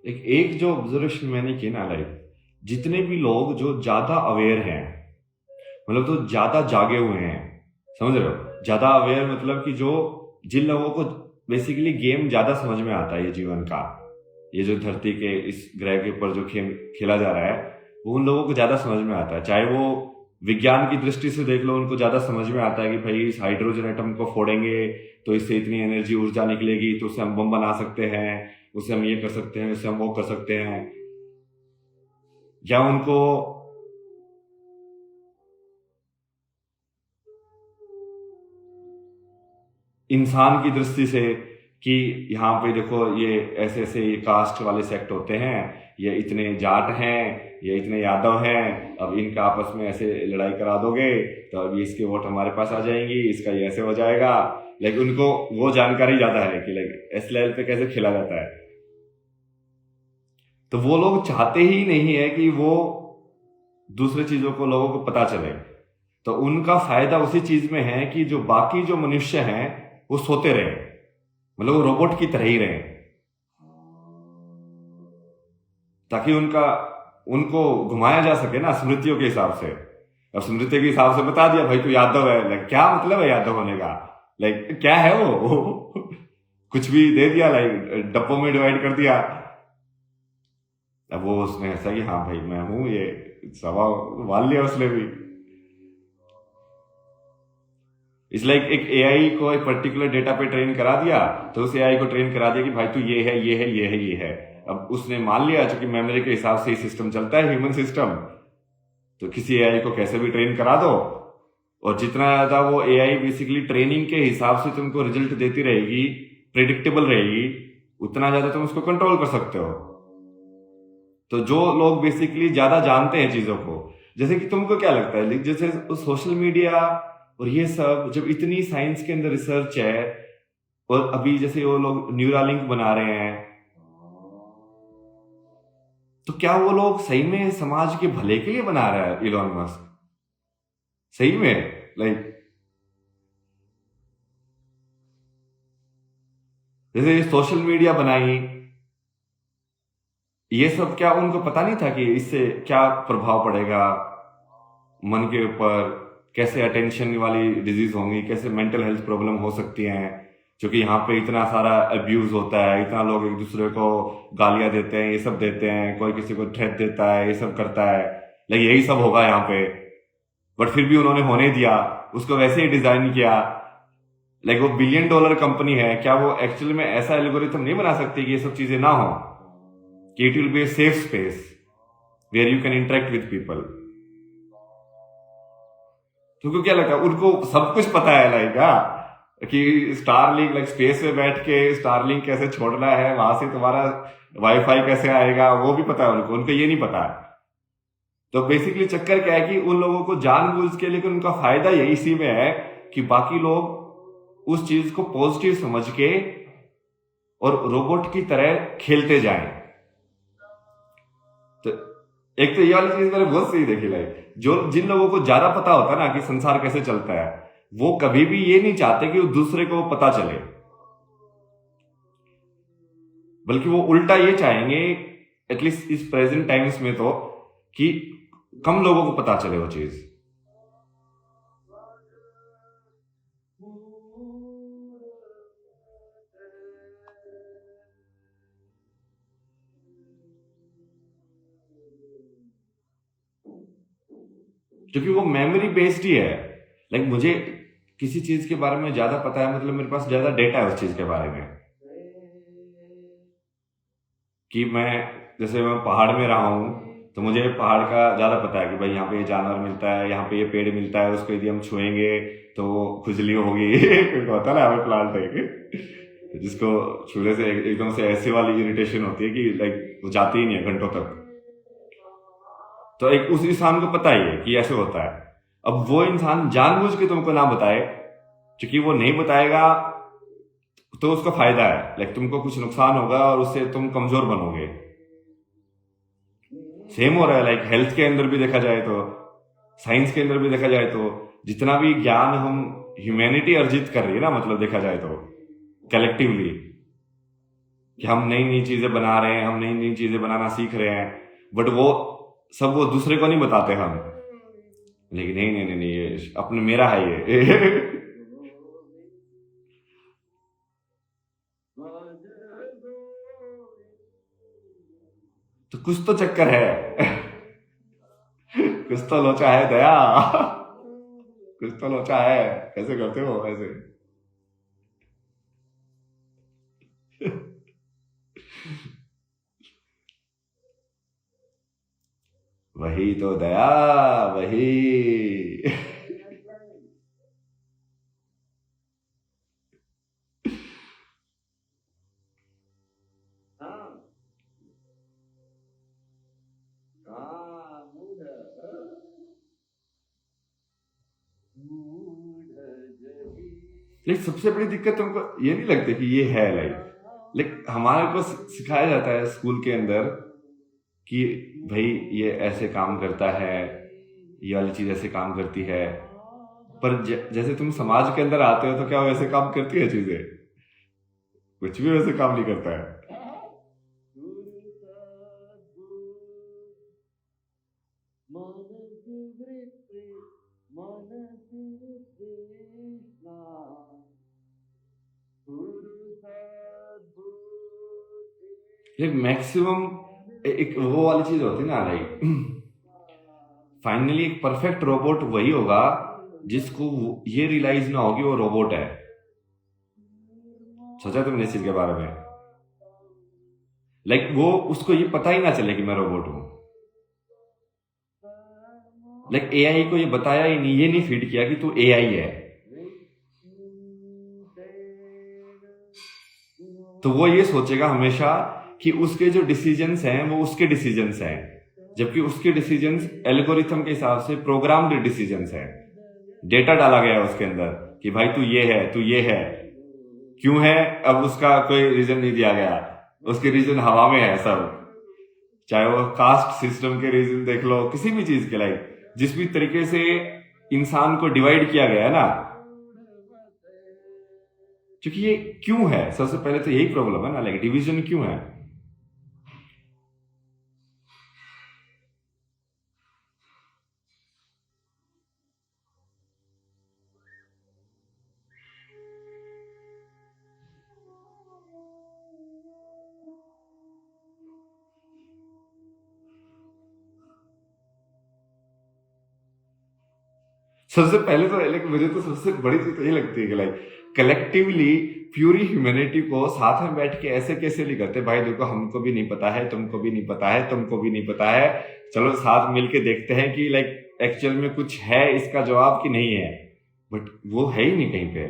एक जो ऑब्जर्वेशन मैंने की ना लाइक, जितने भी लोग जो ज्यादा अवेयर हैं, मतलब तो ज्यादा जागे हुए हैं, समझ रहे हो? ज्यादा अवेयर मतलब कि जो जिन लोगों को बेसिकली गेम ज्यादा समझ में आता है, ये जीवन का, ये जो धरती के इस ग्रह के ऊपर जो खेला जा रहा है, वो उन लोगों को ज्यादा समझ में आता है। चाहे वो विज्ञान की दृष्टि से देख लो, उनको ज्यादा समझ में आता है कि भाई इस हाइड्रोजन एटम को फोड़ेंगे तो इससे इतनी एनर्जी ऊर्जा निकलेगी, तो उससे हम बम बना सकते हैं, उससे हम ये कर सकते हैं, उससे हम वो कर सकते हैं। या उनको इंसान की दृष्टि से कि यहाँ पे देखो ये ऐसे ऐसे ये कास्ट वाले सेक्ट होते हैं, ये इतने जाट हैं, ये इतने यादव हैं, अब इनका आपस में ऐसे लड़ाई करा दोगे तो अब इसके वोट हमारे पास आ जाएंगी, इसका ये ऐसे हो जाएगा। लेकिन उनको वो जानकारी ज्यादा है कि लाइक इस लेवल पे कैसे खेला जाता है। तो वो लोग चाहते ही नहीं है कि वो दूसरे चीजों को लोगों को पता चले। तो उनका फायदा उसी चीज में है कि जो बाकी जो मनुष्य हैं वो सोते रहे, मतलब वो रोबोट की तरह ही रहे, ताकि उनको घुमाया जा सके ना स्मृतियों के हिसाब से। अब स्मृति के हिसाब से बता दिया भाई तू यादव है, लाइक क्या मतलब है यादव होने का, लाइक क्या है वो कुछ भी दे दिया, लाइक डब्बों में डिवाइड कर दिया। अब वो उसने ऐसा कि हाँ भाई मैं हूं, ये सवा मान लिया उसने भी। इसलिए एक एआई को एक पर्टिकुलर डेटा पे ट्रेन करा दिया, तो उस एआई को ट्रेन करा दिया कि भाई तू ये है ये है ये है ये है। अब उसने मान लिया, चूंकि मेमोरी के हिसाब से ही सिस्टम चलता है, ह्यूमन सिस्टम, तो किसी एआई को कैसे भी ट्रेन करा दो, और जितना ज्यादा वो एआई बेसिकली ट्रेनिंग के हिसाब से तुमको रिजल्ट देती रहेगी, प्रिडिक्टेबल रहेगी, उतना ज्यादा तुम उसको कंट्रोल कर सकते हो। तो जो लोग बेसिकली ज्यादा जानते हैं चीजों को, जैसे कि तुमको क्या लगता है, जैसे सोशल मीडिया और ये सब, जब इतनी साइंस के अंदर रिसर्च है, और अभी जैसे वो लोग न्यूरालिंक बना रहे हैं, तो क्या वो लोग सही में समाज के भले के लिए बना रहा है इलॉन मस्क? सही में लाइक जैसे सोशल मीडिया बनाई, ये सब क्या उनको पता नहीं था कि इससे क्या प्रभाव पड़ेगा मन के ऊपर, कैसे अटेंशन वाली डिजीज होंगी, कैसे मेंटल हेल्थ प्रॉब्लम हो सकती हैं, क्योंकि यहाँ पे इतना सारा अब्यूज होता है, इतना लोग एक दूसरे को गालियां देते हैं, ये सब देते हैं, कोई किसी को थ्रेट देता है, ये सब करता है, लेकिन यही सब होगा यहाँ पे। बट फिर भी उन्होंने होने दिया, उसको वैसे ही डिजाइन किया। लाइक वो $1 बिलियन कंपनी है, क्या वो एक्चुअली में ऐसा एल्गोरिथम नहीं बना सकती कि ये सब चीजें ना हो, कि it will be a safe space where you can interact with people? तुमको क्या लगता है, उनको सब कुछ पता है लाइक कि स्टारलिंक, लाइक स्पेस में बैठ के स्टारलिंक कैसे छोड़ना है, वहां से तुम्हारा वाईफाई कैसे आएगा, वो भी पता है उनको ये नहीं पता है। तो बेसिकली चक्कर क्या है कि उन लोगों को जानबूझ के, लेकिन उनका फायदा यही इसी में है कि बाकी लोग उस चीज को पॉजिटिव समझ के और रोबोट की तरह खेलते जाएं। तो एक तो ये वाली चीज मैंने बहुत सही देखी लाइक, जो जिन लोगों को ज्यादा पता होता है ना कि संसार कैसे चलता है, वो कभी भी ये नहीं चाहते कि वो दूसरे को पता चले, बल्कि वो उल्टा ये चाहेंगे, एटलीस्ट इस प्रेजेंट टाइम्स में तो, कि कम लोगों को पता चले वो चीज। क्योंकि वो मेमोरी बेस्ड ही है। लाइक मुझे किसी चीज के बारे में ज्यादा पता है, मतलब मेरे पास ज्यादा डेटा है उस चीज के बारे में। कि मैं जैसे मैं पहाड़ में रहा हूँ, तो मुझे पहाड़ का ज्यादा पता है कि भाई यहाँ पे ये जानवर मिलता है, यहाँ पे ये पेड़ मिलता है, उसको यदि हम छुएंगे तो खुजली होगी। होता है ना हमें प्लांट है जिसको छूने से एकदम से ऐसे वाली इरिटेशन होती है कि लाइक वो जाती ही नहीं है घंटों तक। तो एक उस इंसान को पता ही है कि ऐसे होता है। अब वो इंसान जानबूझ के तुमको ना बताए, क्योंकि वो नहीं बताएगा तो उसका फायदा है, लाइक तुमको कुछ नुकसान होगा और उससे तुम कमजोर बनोगे। सेम हो रहा है लाइक हेल्थ के अंदर भी देखा जाए तो, साइंस के अंदर भी देखा जाए तो, जितना भी ज्ञान हम ह्यूमैनिटी अर्जित कर रही है ना, मतलब देखा जाए तो कलेक्टिवली, कि हम नई नई चीजें बना रहे हैं, हम नई नई चीजें बनाना सीख रहे हैं, बट वो सब वो दूसरे को नहीं बताते हम। लेकिन नहीं नहीं नहीं, नहीं ये अपने मेरा है ये। तो कुछ तो चक्कर है। कुछ तो लोचा है दया। कुछ तो लोचा है। कैसे करते हो ऐसे? वही तो दया, वही। लेकिन सबसे बड़ी दिक्कत तुमको ये नहीं लगती कि ये है लाइक हमारे को सिखाया जाता है स्कूल के अंदर कि भाई ये ऐसे काम करता है, ये वाली चीज ऐसे काम करती है, पर जैसे तुम समाज के अंदर आते हो तो क्या वैसे काम करती है चीजें? कुछ भी वैसे काम नहीं करता है। मैक्सिमम एक वो वाली चीज होती है ना लाइक, फाइनली एक परफेक्ट रोबोट वही होगा जिसको ये रियलाइज ना होगी वो रोबोट है। सोचा तुमने इस चीज के बारे में? लाइक वो उसको ये पता ही ना चले कि मैं रोबोट हूं। लाइक एआई को ये बताया ही नहीं, ये नहीं फीड किया कि तू एआई है, तो वो ये सोचेगा हमेशा कि उसके जो डिसीजंस हैं वो उसके डिसीजंस हैं, जबकि उसके डिसीजंस एल्गोरिथम के हिसाब से प्रोग्राम्ड डिसीजंस हैं। डेटा डाला गया है उसके अंदर कि भाई तू ये है, तू ये है, क्यों है अब उसका कोई रीजन नहीं दिया गया, उसके रीजन हवा में है सब। चाहे वो कास्ट सिस्टम के रीजन देख लो, किसी भी चीज के, लाइक जिस भी तरीके से इंसान को डिवाइड किया गया है ना, क्योंकि ये क्यों है, सबसे पहले तो यही प्रॉब्लम है ना, लाइक डिवीजन क्यों है? सबसे पहले तो लाइक मुझे तो सबसे बड़ी चीज तो ये लगती है कि लाइक कलेक्टिवली प्यूरी ह्यूमैनिटी को साथ में बैठ के ऐसे कैसे नहीं करते, भाई देखो हमको भी नहीं पता है, तुमको भी नहीं पता है, तुमको भी नहीं पता है, चलो साथ मिलके देखते हैं कि लाइक एक्चुअल में कुछ है इसका जवाब कि नहीं है। बट वो है ही नहीं कहीं पे।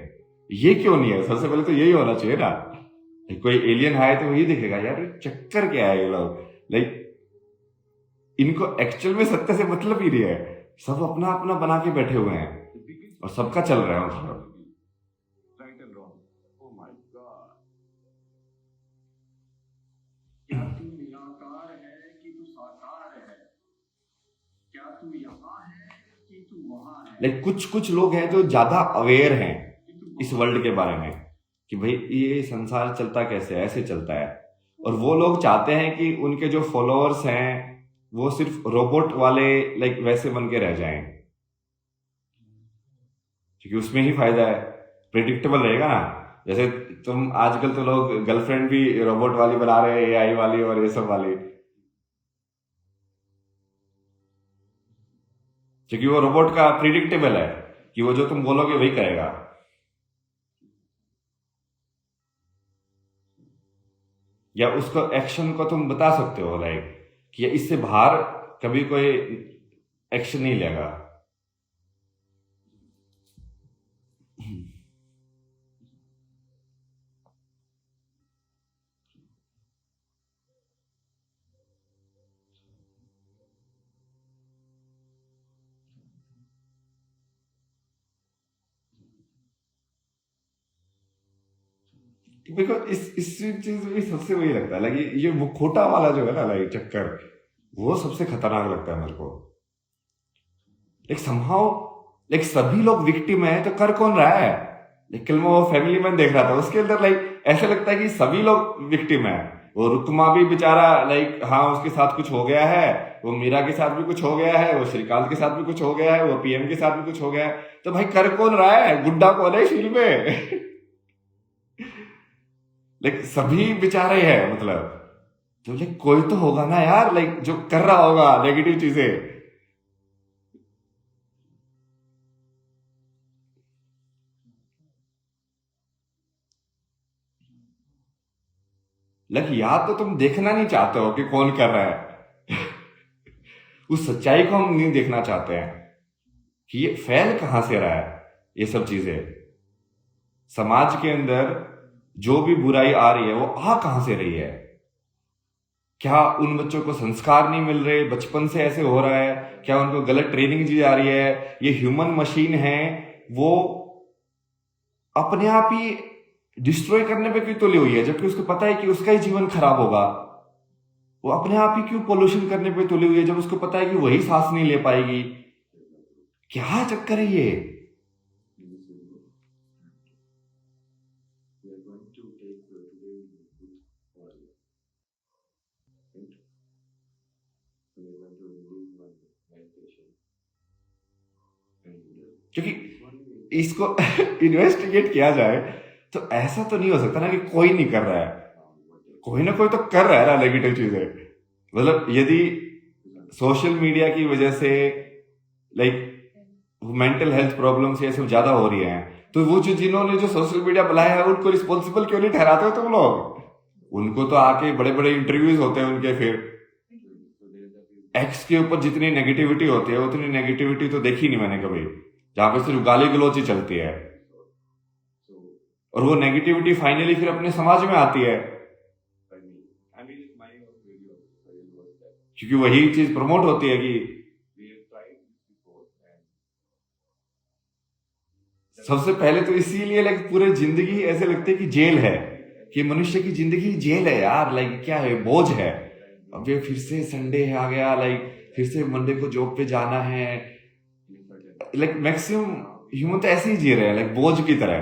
ये क्यों नहीं है? सबसे पहले तो यही होना चाहिए ना। कोई एलियन आए तो वो ये देखेगा यार ये चक्कर क्या है, ये लोग लाइक इनको एक्चुअल में सत्य से मतलब ही नहीं है, सब अपना अपना बना के बैठे हुए हैं और सबका चल रहा है मतलब। Right and wrong. Oh my God. क्या तू निराकार है कि तू साकार है? क्या लाइक कुछ कुछ लोग हैं जो ज्यादा अवेयर हैं इस वर्ल्ड के बारे में कि भाई ये संसार चलता कैसे है, ऐसे चलता है, और वो लोग चाहते हैं कि उनके जो फॉलोअर्स हैं वो सिर्फ रोबोट वाले लाइक वैसे बन के रह जाएं, क्योंकि उसमें ही फायदा है, प्रिडिक्टेबल रहेगा ना। जैसे तुम आजकल तो लोग गर्लफ्रेंड भी रोबोट वाली बना रहे हैं, एआई वाली और ये सब वाली, क्योंकि वो रोबोट का प्रिडिक्टेबल है कि वो जो तुम बोलोगे वही करेगा। या उसको एक्शन को तुम बता सकते हो लाइक कि इससे बाहर कभी कोई एक्शन नहीं लेगा। देखो इस चीज में सबसे वही लगता है लाइक ये मुखोटा वाला जो है ना लाइक चक्कर, वो सबसे खतरनाक लगता है मेरे को। लाइक समहाउ लाइक सभी लोग विक्टिम है तो कर कौन रहा है। लाइक कल मैं वो फैमिली मैन देख रहा था, उसके अंदर लाइक ऐसा लगता है कि सभी लोग विक्टिम है। वो रुकमा भी बेचारा लाइक हाँ उसके साथ कुछ हो गया है, वो मीरा के साथ भी कुछ हो गया है, वो श्रीकांत के साथ भी कुछ हो गया है, वो पीएम के साथ भी कुछ हो गया है, तो भाई कर कौन रहा है, गुड्डा कौन है फिल्म में। लाइक सभी बेचारे हैं मतलब, तो लाइक कोई तो होगा ना यार लाइक जो कर रहा होगा नेगेटिव चीजें। लाइक या तो तुम देखना नहीं चाहते हो कि कौन कर रहा है, उस सच्चाई को हम नहीं देखना चाहते हैं कि ये फैल कहां से रहा है। ये सब चीजें समाज के अंदर जो भी बुराई आ रही है वो आ कहां से रही है। क्या उन बच्चों को संस्कार नहीं मिल रहे, बचपन से ऐसे हो रहा है, क्या उनको गलत ट्रेनिंग दी जा रही है। ये ह्यूमन मशीन है, वो अपने आप ही डिस्ट्रॉय करने पे क्यों तुली हुई है, जबकि उसको पता है कि उसका ही जीवन खराब होगा। वो अपने आप ही क्यों पोल्यूशन करने पे तुली हुई है जब उसको पता है कि वही सांस नहीं ले पाएगी। क्या चक्कर है ये। क्योंकि इसको इन्वेस्टिगेट किया जाए तो ऐसा तो नहीं हो सकता ना कि कोई नहीं कर रहा है, कोई ना कोई तो कर रहा है ना नेगेटिव चीजें। मतलब यदि सोशल मीडिया की वजह से लाइक मेंटल हेल्थ प्रॉब्लम्स ये सब ज्यादा हो रही हैं, तो वो जो जिन्होंने जो सोशल मीडिया बनाया है उनको रिस्पॉन्सिबल क्यों नहीं ठहराते हो तुम लोग। उनको तो आके बड़े बड़े इंटरव्यूज होते हैं उनके, फिर एक्स के ऊपर जितनी नेगेटिविटी होती है उतनी नेगेटिविटी तो देखी नहीं मैंने कभी, जहां पे सिर्फ गाली गलौज ही चलती है, और वो नेगेटिविटी फाइनली फिर अपने समाज में आती है, क्योंकि वही चीज प्रमोट होती है कि सबसे पहले तो इसीलिए लाइक पूरे जिंदगी ऐसे लगती है कि जेल है, कि मनुष्य की जिंदगी जेल है यार, लाइक क्या है, बोझ है। अब ये फिर से संडे है आ गया, लाइक फिर से मंडे को जॉब पे जाना है। लाइक मैक्सिमम ह्यूमन तो ऐसे ही जी रहे हैं लाइक बोझ की तरह,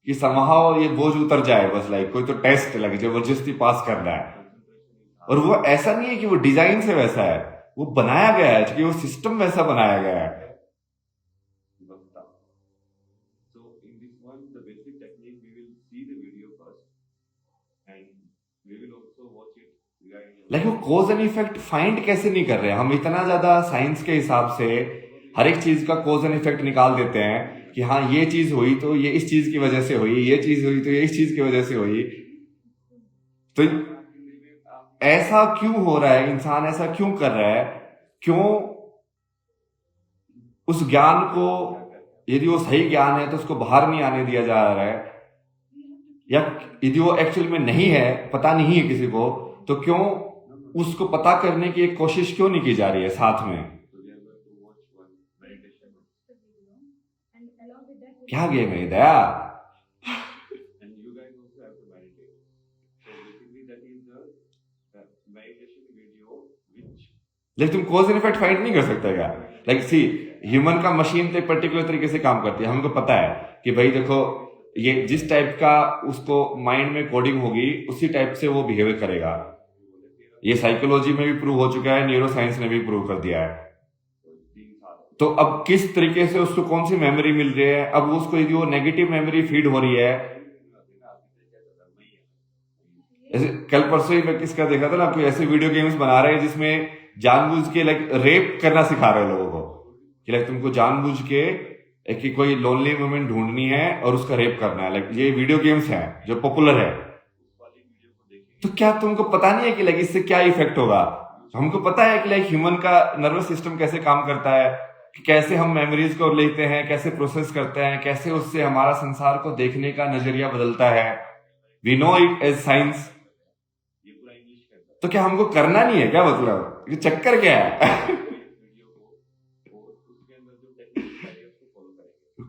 कि समहाउ ये बोझ उतर जाए बस, लाइक कोई तो टेस्ट लगे जबरदस्ती पास करना है। और वो ऐसा नहीं है कि वो डिजाइन से वैसा है, वो बनाया गया है, क्योंकि वो सिस्टम वैसा बनाया गया है। लाइक वो कॉज एंड इफेक्ट फाइंड कैसे नहीं कर रहे हैं। हम इतना ज्यादा साइंस के हिसाब से हर एक चीज का कॉज एंड इफेक्ट निकाल देते हैं कि हाँ ये चीज हुई तो ये इस चीज की वजह से हुई, ये चीज हुई तो ये इस चीज की वजह से हुई। तो ऐसा क्यों हो रहा है, इंसान ऐसा क्यों कर रहा है, क्यों उस ज्ञान को, यदि वो सही ज्ञान है तो उसको बाहर नहीं आने दिया जा रहा है, या यदि वो एक्चुअल में नहीं है, पता नहीं है किसी को, तो क्यों उसको पता करने की एक कोशिश क्यों नहीं की जा रही है साथ में। क्या गेम है दया। लेकिन तुम कॉज एंड इफेक्ट फाइंड नहीं कर सकते क्या। लाइक सी ह्यूमन का मशीन तो एक पर्टिकुलर तरीके से काम करती है, हमको पता है कि भाई देखो ये जिस टाइप का उसको माइंड में कोडिंग होगी उसी टाइप से वो बिहेव करेगा। ये साइकोलॉजी में भी प्रूव हो चुका है, न्यूरो साइंस ने भी प्रूव कर दिया है। तो अब किस तरीके से उसको कौन सी मेमोरी मिल रही है, अब उसको यदि वो नेगेटिव मेमोरी फीड हो रही है, ऐसे कल परसों ही मैं किसका देखा था ना, कोई ऐसे वीडियो गेम्स बना रहे हैं जिसमें जानबूझ के लाइक रेप करना सिखा रहे हैं लोगों को कि लाइक तुमको जानबूझ के कि कोई लोनली मोमेंट ढूंढनी है और उसका रेप करना है। लाइक ये वीडियो गेम्स हैं जो पॉपुलर है। तो क्या तुमको पता नहीं है कि लाइक इससे क्या इफेक्ट होगा? हमको पता है कि लाइक ह्यूमन का नर्वस सिस्टम कैसे काम करता है, कि कैसे हम मेमोरीज को लेते हैं, कैसे प्रोसेस करते हैं, कैसे उससे हमारा संसार को देखने का नजरिया बदलता है। We know it as science. तो क्या हमको करना नहीं है क्या? मतलब ये चक्कर क्या है?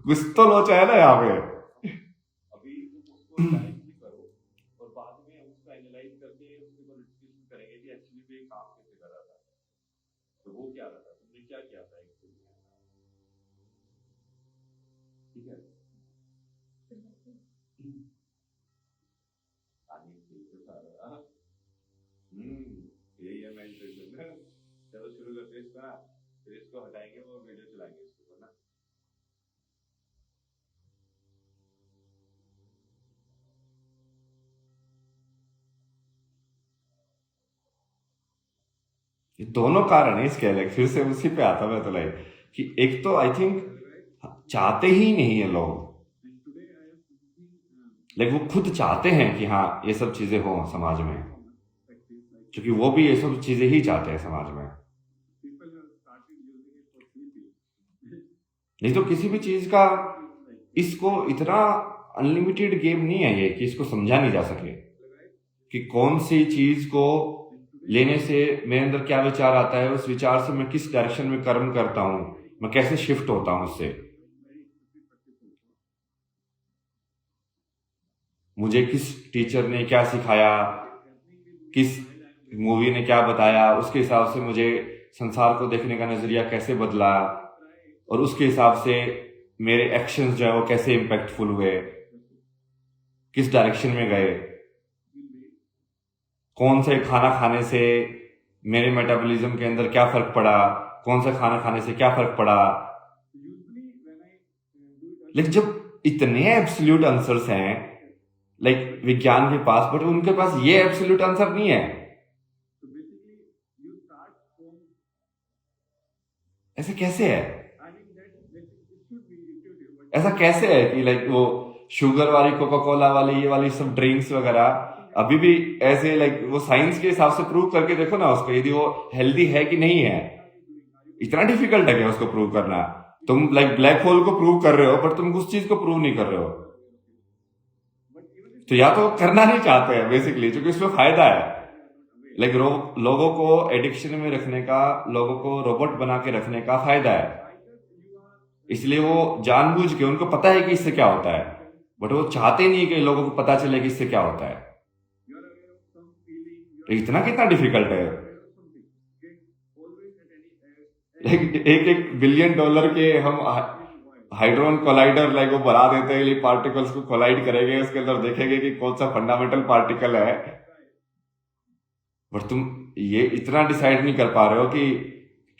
कुछ तो लोचा है ना यहाँ पे। यही है मेडिटेशन। चलो शुरू करते हैं इसका, फिर इसको हटाएंगे वो वीडियो चलाएंगे इसको, है ना। ये दोनों कारण है इसके, लाइक फिर से उसी पे आता मैं तो लाइक कि एक तो आई थिंक चाहते ही नहीं है लोग, लाइक वो खुद चाहते हैं कि हाँ ये सब चीजें हो समाज में, क्योंकि वो भी ये सब चीजें ही चाहते हैं समाज में। नहीं तो किसी भी चीज का इसको इतना अनलिमिटेड गेम नहीं है ये कि इसको समझा नहीं जा सके कि कौन सी चीज को लेने से मेरे अंदर क्या विचार आता है, उस विचार से मैं किस डायरेक्शन में कर्म करता हूं, मैं कैसे शिफ्ट होता हूं उससे। मुझे किस टीचर ने क्या सिखाया, किस मूवी ने क्या बताया, उसके हिसाब से मुझे संसार को देखने का नजरिया कैसे बदला, और उसके हिसाब से मेरे एक्शंस जो है वो कैसे इम्पैक्टफुल हुए, किस डायरेक्शन में गए, कौन से खाना खाने से मेरे मेटाबॉलिज्म के अंदर क्या फर्क पड़ा, कौन सा खाना खाने से क्या फर्क पड़ा। लेकिन जब इतने एब्सोल्यूट आंसर्स हैं लाइक विज्ञान के पास, बट उनके पास ये एब्सोल्यूट आंसर नहीं है। ऐसे कैसे है? ऐसा कैसे है कि लाइक वो शुगर वाली कोका कोला वाली ये वाली सब ड्रिंक्स वगैरह अभी भी ऐसे लाइक वो साइंस के हिसाब से प्रूव करके देखो ना उसको, यदि वो हेल्दी है कि नहीं है। इतना डिफिकल्ट है क्या उसको प्रूव करना? तुम लाइक ब्लैक होल को प्रूव कर रहे हो बट तुम उस चीज को प्रूव नहीं कर रहे हो। तो या तो करना नहीं चाहते हैं बेसिकली, क्योंकि उसमें फायदा है। लाइक लोगों को एडिक्शन में रखने का, लोगों को रोबोट बना के रखने का फायदा है, इसलिए वो जानबूझ के, उनको पता है कि इससे क्या होता है, बट वो चाहते नहीं कि लोगों को पता चले कि इससे क्या होता है। तो इतना कितना डिफिकल्ट है। एक एक बिलियन डॉलर के हम हाइड्रोन कोलाइडर लाइक वो बना देते हैं, ये पार्टिकल्स को कोलाइड करेंगे, उसके अंदर देखेंगे कि कौन सा फंडामेंटल पार्टिकल है, बट तुम ये इतना डिसाइड नहीं कर पा रहे हो कि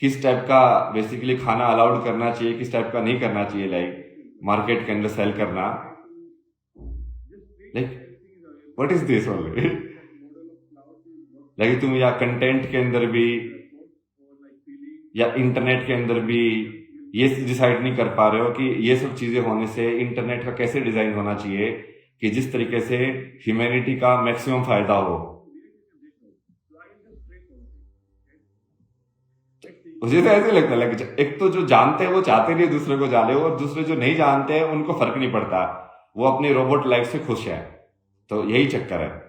किस टाइप का बेसिकली खाना अलाउड करना चाहिए, किस टाइप का नहीं करना चाहिए, लाइक मार्केट के अंदर सेल करना। Like what is this only? Like तुम या कंटेंट के अंदर भी या इंटरनेट के अंदर भी ये डिसाइड नहीं कर पा रहे हो कि ये सब चीजें होने से इंटरनेट का कैसे डिजाइन होना चाहिए कि जिस तरीके से ह्यूमैनिटी का मैक्सिमम फायदा हो। मुझे तो ऐसे लगता है एक तो जो जानते हैं वो चाहते नहीं दूसरे को जाने, और दूसरे जो नहीं जानते हैं उनको फर्क नहीं पड़ता, वो अपनी रोबोट लाइफ से खुश है। तो यही चक्कर है।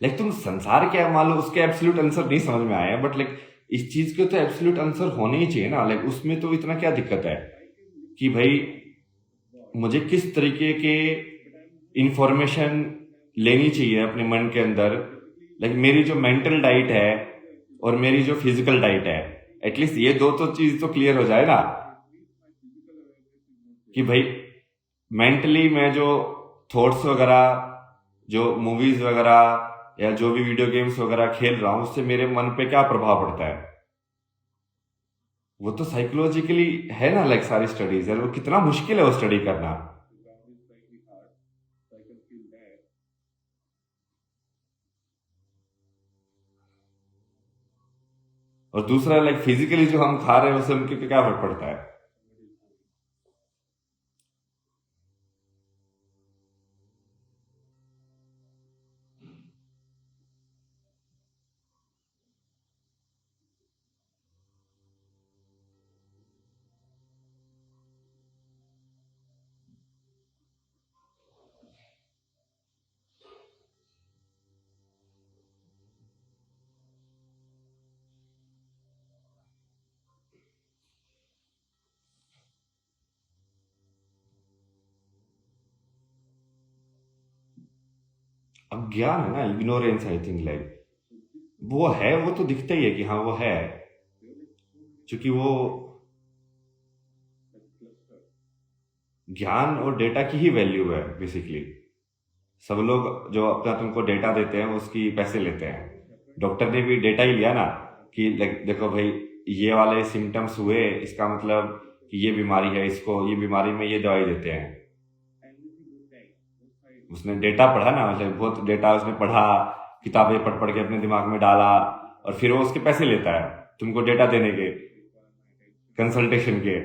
लाइक तुम संसार क्या है मान लो, उसके एब्सोल्यूट आंसर नहीं समझ में आए, बट लाइक इस चीज के तो एब्सोल्यूट आंसर होने ही चाहिए ना, लाइक उसमें तो इतना क्या दिक्कत है कि भाई मुझे किस तरीके के इंफॉर्मेशन लेनी चाहिए अपने मन के अंदर, लाइक मेरी जो मेंटल डाइट है और मेरी जो फिजिकल डाइट है, एटलीस्ट ये दो तो चीज तो क्लियर हो जाए ना कि भाई मेंटली मैं जो थॉट्स वगैरह, जो मूवीज वगैरह या जो भी वीडियो गेम्स वगैरह खेल रहा हूं उससे मेरे मन पे क्या प्रभाव पड़ता है। वो तो साइकोलॉजिकली है ना, लाइक सारी स्टडीज है, वो कितना मुश्किल है वो स्टडी करना। और दूसरा लाइक फिजिकली जो हम खा रहे हैं उससे उनके क्या फर्क पड़ता है। अज्ञान है ना, इग्नोरेंस, आई थिंक लाइक वो है, वो तो दिखता ही है कि हाँ वो है, क्योंकि वो ज्ञान और डेटा की ही वैल्यू है बेसिकली। सब लोग जो अपना तुमको डेटा देते हैं उसकी पैसे लेते हैं। डॉक्टर ने भी डेटा ही लिया ना कि देखो भाई ये वाले सिम्टम्स हुए, इसका मतलब कि ये बीमारी है, इसको ये बीमारी में ये दवाई देते हैं। उसने डेटा पढ़ा ना, मतलब बहुत डेटा उसने पढ़ा, किताबें पढ़ पढ़ के अपने दिमाग में डाला, और फिर वो उसके पैसे लेता है तुमको डेटा देने के, कंसल्टेशन के।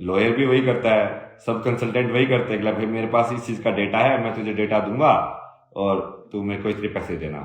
लॉयर भी वही करता है, सब कंसल्टेंट वही करते हैं कि भाई मेरे पास इस चीज का डेटा है, मैं तुझे डेटा दूंगा और तू मेरे को इतने पैसे देना।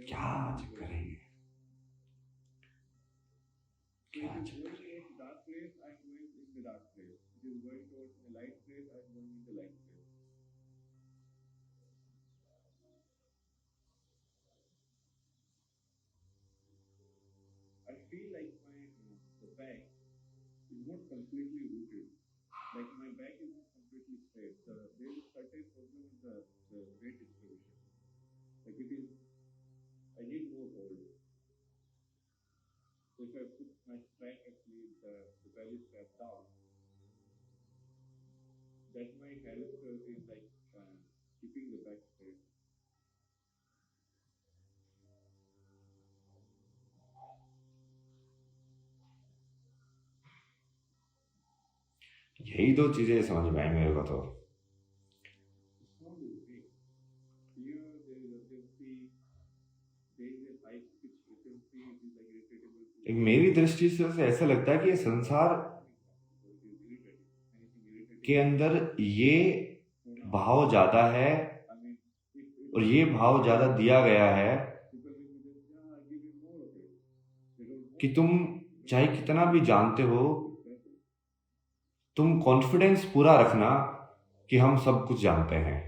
क्या चक्कर है ये, क्या चक्कर है। यही दो चीजें समझ में आई मेरे को तो। मेरी दृष्टि से उसे ऐसा लगता है कि ये संसार के अंदर ये भाव ज्यादा है और ये भाव ज्यादा दिया गया है कि तुम चाहे कितना भी जानते हो, तुम कॉन्फिडेंस पूरा रखना कि हम सब कुछ जानते हैं।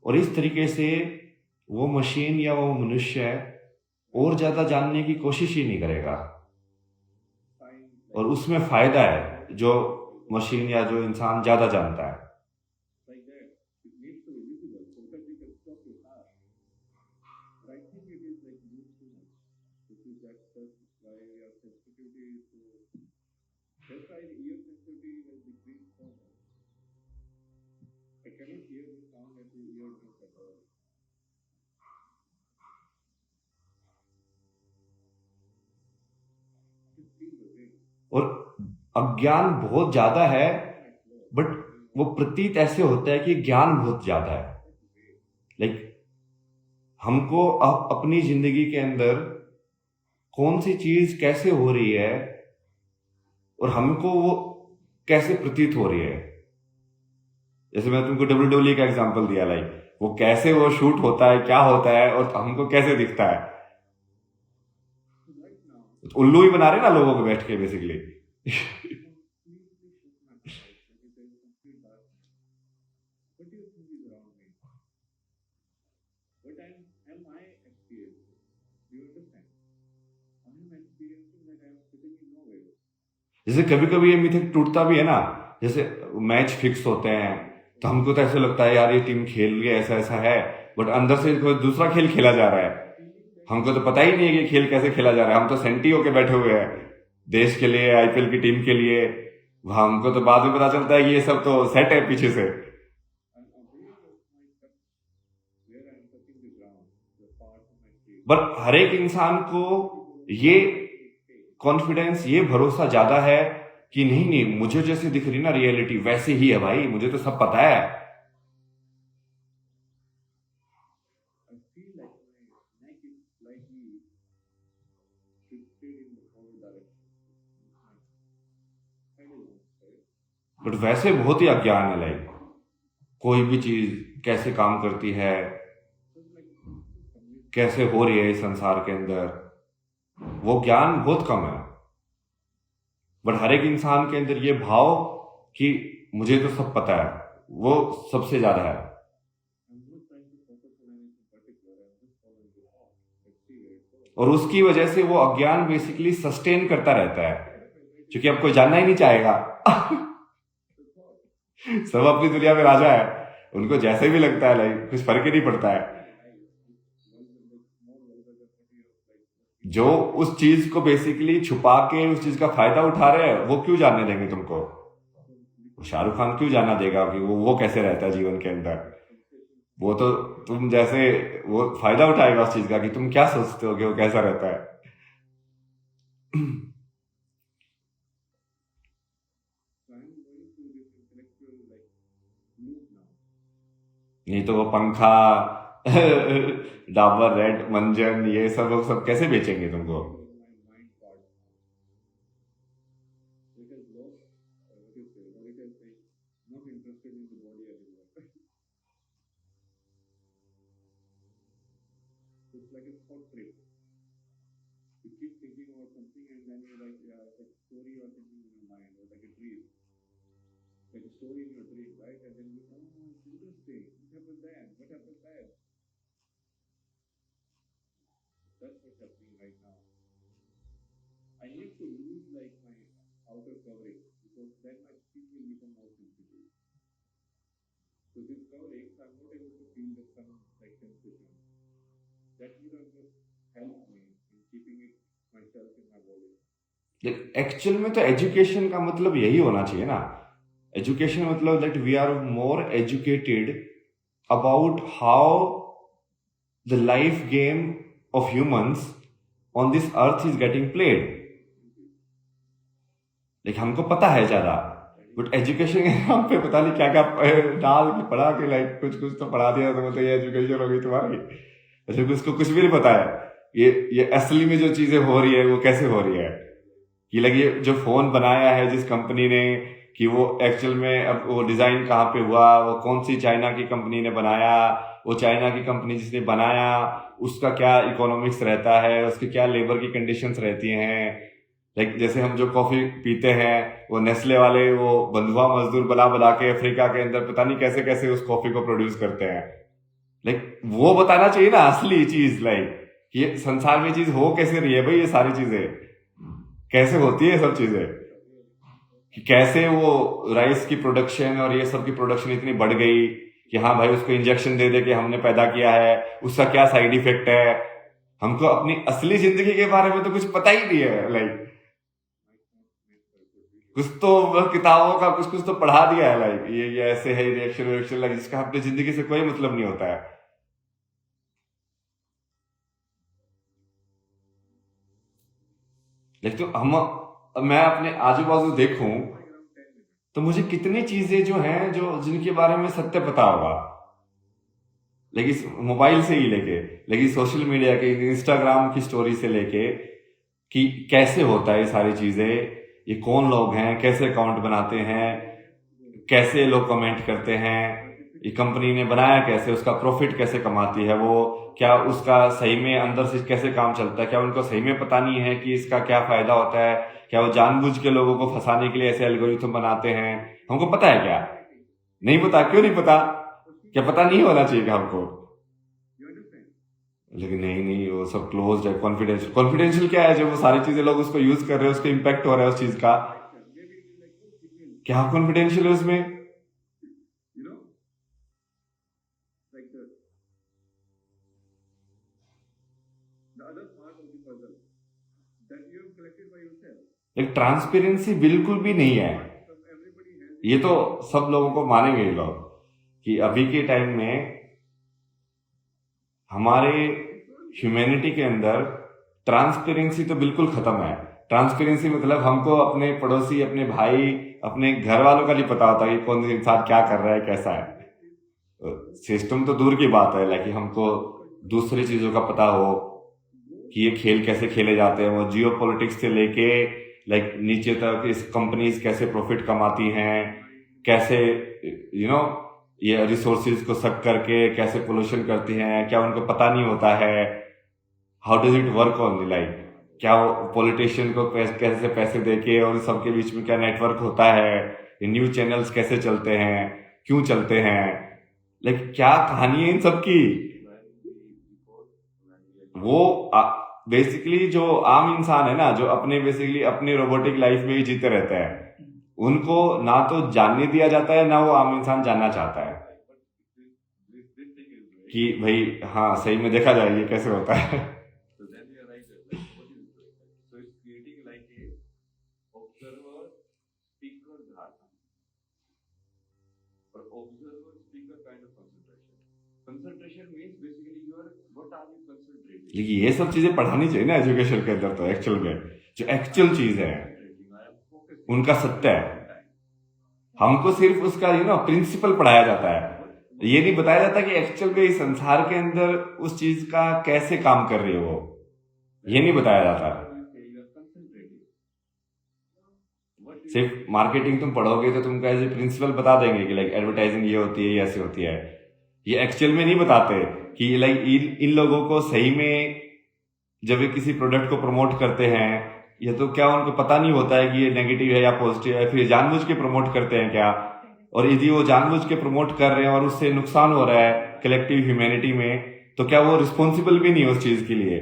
और इस तरीके से वो मशीन या वो मनुष्य और ज्यादा जानने की कोशिश ही नहीं करेगा, और उसमें फायदा है जो मशीन या जो इंसान ज्यादा जानता है। That's why the ear sensitivity has decreased so much. I cannot hear the sound at the eardrums at all. It feels the way. और अज्ञान बहुत ज्यादा है, बट वो प्रतीत ऐसे होता है कि ज्ञान बहुत ज्यादा है. लाइक हमको अपनी जिंदगी के अंदर कौन सी चीज कैसे हो रही है और हमको वो कैसे प्रतीत हो रही है. जैसे मैं तुमको WWE का एग्जांपल दिया, लाइक वो कैसे वो शूट होता है, क्या होता है और हमको कैसे दिखता है. उल्लू ही बना रहे ना लोगों को बैठ के basically. What do you think is around me? What am I experiencing? Do you understand? I am experiencing that I am sitting in nowhere. जैसे कभी कभी ये मिथ टूटता भी है ना, जैसे मैच फिक्स होते हैं तो हमको तो ऐसे लगता है यार ये टीम खेल रही है, ऐसा ऐसा है, बट अंदर से कोई दूसरा खेल खेला जा रहा है. हमको तो पता ही नहीं है कि खेल कैसे खेला जा रहा है. हम तो सेंटी होके बैठे हुए हैं देश के लिए, आईपीएल की टीम के लिए. हमको तो बाद में पता चलता है कि ये सब तो सेट है पीछे से. बट हर एक इंसान को ये कॉन्फिडेंस, ये भरोसा ज्यादा है कि नहीं नहीं मुझे जैसे दिख रही ना रियलिटी वैसे ही है भाई, मुझे तो सब पता है. बट वैसे बहुत ही अज्ञान है. लाइक कोई भी चीज कैसे काम करती है, कैसे हो रही है इस संसार के अंदर, वो ज्ञान बहुत कम है. बट हर एक इंसान के अंदर ये भाव कि मुझे तो सब पता है, वो सबसे ज्यादा है. और उसकी वजह से वो अज्ञान बेसिकली सस्टेन करता रहता है, क्योंकि अब कोई जानना ही नहीं चाहेगा. सब अपनी दुनिया में राजा है, उनको जैसे भी लगता है लाइक कुछ फर्क ही नहीं पड़ता है. जो उस चीज को बेसिकली छुपा के उस चीज का फायदा उठा रहे हैं वो क्यों जानने देंगे तुमको. शाहरुख खान क्यों जानना देगा कि वो कैसे रहता है जीवन के अंदर. वो तो तुम जैसे वो फायदा उठाएगा उस चीज का कि तुम क्या सोचते हो कि वो कैसा रहता है. नहीं तो वो पंखा डाबर रेड मंजन ये सब कैसे बेचेंगे तुमको. Like a story in your dream, right? And then you, oh, it's interesting. What happened then? What happened then? That's what's happening right now. I need to lose like my outer covering because then my skin will become more sensitive. So this covering, I'm not able to feel the sun like sensation. That would have just helped me in keeping it myself in my body. Actual में तो education का मतलब यही होना चाहिए ना. Education मतलब that we are more educated about how the life game of humans on this earth is getting played. Like हमको पता है ज्यादा, बट एजुकेशन के नाम पे पता नहीं क्या क्या डाल के पढ़ा के लाइक कुछ कुछ तो पढ़ा दिया तो ये एजुकेशन हो गई तुम्हारी. अच्छा उसको कुछ भी नहीं पता है ये असली में जो चीजें हो रही है वो कैसे हो रही है. कि लगे जो फोन बनाया है जिस कंपनी ने, कि वो एक्चुअल में अब वो डिजाइन कहाँ पे हुआ, वो कौन सी चाइना की कंपनी ने बनाया, वो चाइना की कंपनी जिसने बनाया उसका क्या इकोनॉमिक्स रहता है, उसकी क्या लेबर की कंडीशंस रहती हैं. लाइक जैसे हम जो कॉफी पीते हैं वो नेस्ले वाले वो बंधुआ मजदूर बला के अफ्रीका के अंदर पता नहीं कैसे कैसे उस कॉफी को प्रोड्यूस करते हैं. लाइक वो बताना चाहिए ना असली चीज, लाइक ये संसार में चीज हो कैसे रही है भाई, ये सारी चीजें कैसे होती है, सब चीजें कि कैसे वो राइस की प्रोडक्शन और ये सब की प्रोडक्शन इतनी बढ़ गई कि हाँ भाई उसको इंजेक्शन दे के हमने पैदा किया है, उसका क्या साइड इफेक्ट है. हमको अपनी असली जिंदगी के बारे में तो कुछ पता ही नहीं है. लाइक कुछ तो किताबों का कुछ कुछ तो पढ़ा दिया है, लाइक ये ऐसे है रिएक्शन रिएक्शन, लाइक जिसका अपनी जिंदगी से कोई मतलब नहीं होता है। लेकिन तो मैं अपने आजू बाजू देखूं तो मुझे कितनी चीजें जो हैं जो जिनके बारे में सत्य पता होगा, लेकिन मोबाइल से ही लेके, लेकिन सोशल मीडिया के इंस्टाग्राम की स्टोरी से लेके कि कैसे होता है ये सारी चीजें, ये कौन लोग हैं, कैसे अकाउंट बनाते हैं, कैसे लोग कमेंट करते हैं, ये कंपनी ने बनाया कैसे, उसका प्रॉफिट कैसे कमाती है वो, क्या उसका सही में अंदर से कैसे काम चलता है, क्या उनको सही में पता नहीं है कि इसका क्या फायदा होता है, क्या वो जानबूझ के लोगों को फंसाने के लिए ऐसे एल्गोरिथम बनाते हैं, हमको पता है क्या? नहीं पता। क्यों नहीं पता? क्या पता नहीं होना चाहिए क्या हमको? लेकिन नहीं नहीं, वो सब क्लोज्ड है, कॉन्फिडेंशियल। कॉन्फिडेंशियल क्या है? जब वो सारी चीजें लोग उसको यूज कर रहे हैं, उसको इम्पैक्ट हो रहा है उस चीज का, क्या कॉन्फिडेंशियल है उसमें? एक ट्रांसपेरेंसी बिल्कुल भी नहीं है। ये तो सब लोगों को मानेंगे ये लोग कि अभी के टाइम में हमारे ह्यूमैनिटी के अंदर ट्रांसपेरेंसी तो बिल्कुल खत्म है। ट्रांसपेरेंसी मतलब हमको अपने पड़ोसी, अपने भाई, अपने घर वालों का नहीं पता होता कि कौन सा इंसान क्या कर रहा है, कैसा है। सिस्टम तो दूर की बात है, लेकिन हमको दूसरी चीजों का पता हो कि ये खेल कैसे खेले जाते हैं, वो जियो पॉलिटिक्स से लेके लाइक नीचे तक इस कंपनीज कैसे प्रॉफिट कमाती हैं, कैसे ये रिसोर्सेज को सक करके कैसे पोल्यूशन करती हैं, क्या उनको पता नहीं होता है? How does it work on the like, क्या पॉलिटिशियन को कैसे पैसे देके और सबके बीच में क्या नेटवर्क होता है, ये न्यूज चैनल्स कैसे चलते हैं, क्यों चलते हैं, लाइक क्या कहानी है इन सब की? वो बेसिकली जो आम इंसान है ना, जो अपने बेसिकली अपनी रोबोटिक लाइफ में ही जीते रहते हैं, उनको ना तो जानने दिया जाता है, ना वो आम इंसान जानना चाहता है कि भाई हाँ सही में देखा जाए ये कैसे होता है। लेकिन ये सब चीजें पढ़ानी चाहिए ना एजुकेशन के अंदर, तो एक्चुअल में जो एक्चुअल चीज है उनका सत्य है। हमको सिर्फ उसका प्रिंसिपल पढ़ाया जाता है, ये नहीं बताया जाता कि एक्चुअल में इस संसार के अंदर उस चीज का कैसे काम कर रही है वो, ये नहीं बताया जाता। सिर्फ मार्केटिंग तुम पढ़ोगे तो तुमको एज ए प्रिंसिपल बता देंगे कि लाइक एडवर्टाइजिंग ये होती है, ये ऐसी होती है। ये एक्चुअल में नहीं बताते कि लाइक इन लोगों को सही में जब ये किसी प्रोडक्ट को प्रमोट करते हैं, ये तो क्या उनको पता नहीं होता है कि ये नेगेटिव है या पॉजिटिव है, फिर जानबूझ के प्रमोट करते हैं क्या? और यदि वो जानबूझ के प्रमोट कर रहे हैं और उससे नुकसान हो रहा है कलेक्टिव ह्यूमैनिटी में, तो क्या वो रिस्पॉन्सिबल भी नहीं है उस चीज के लिए?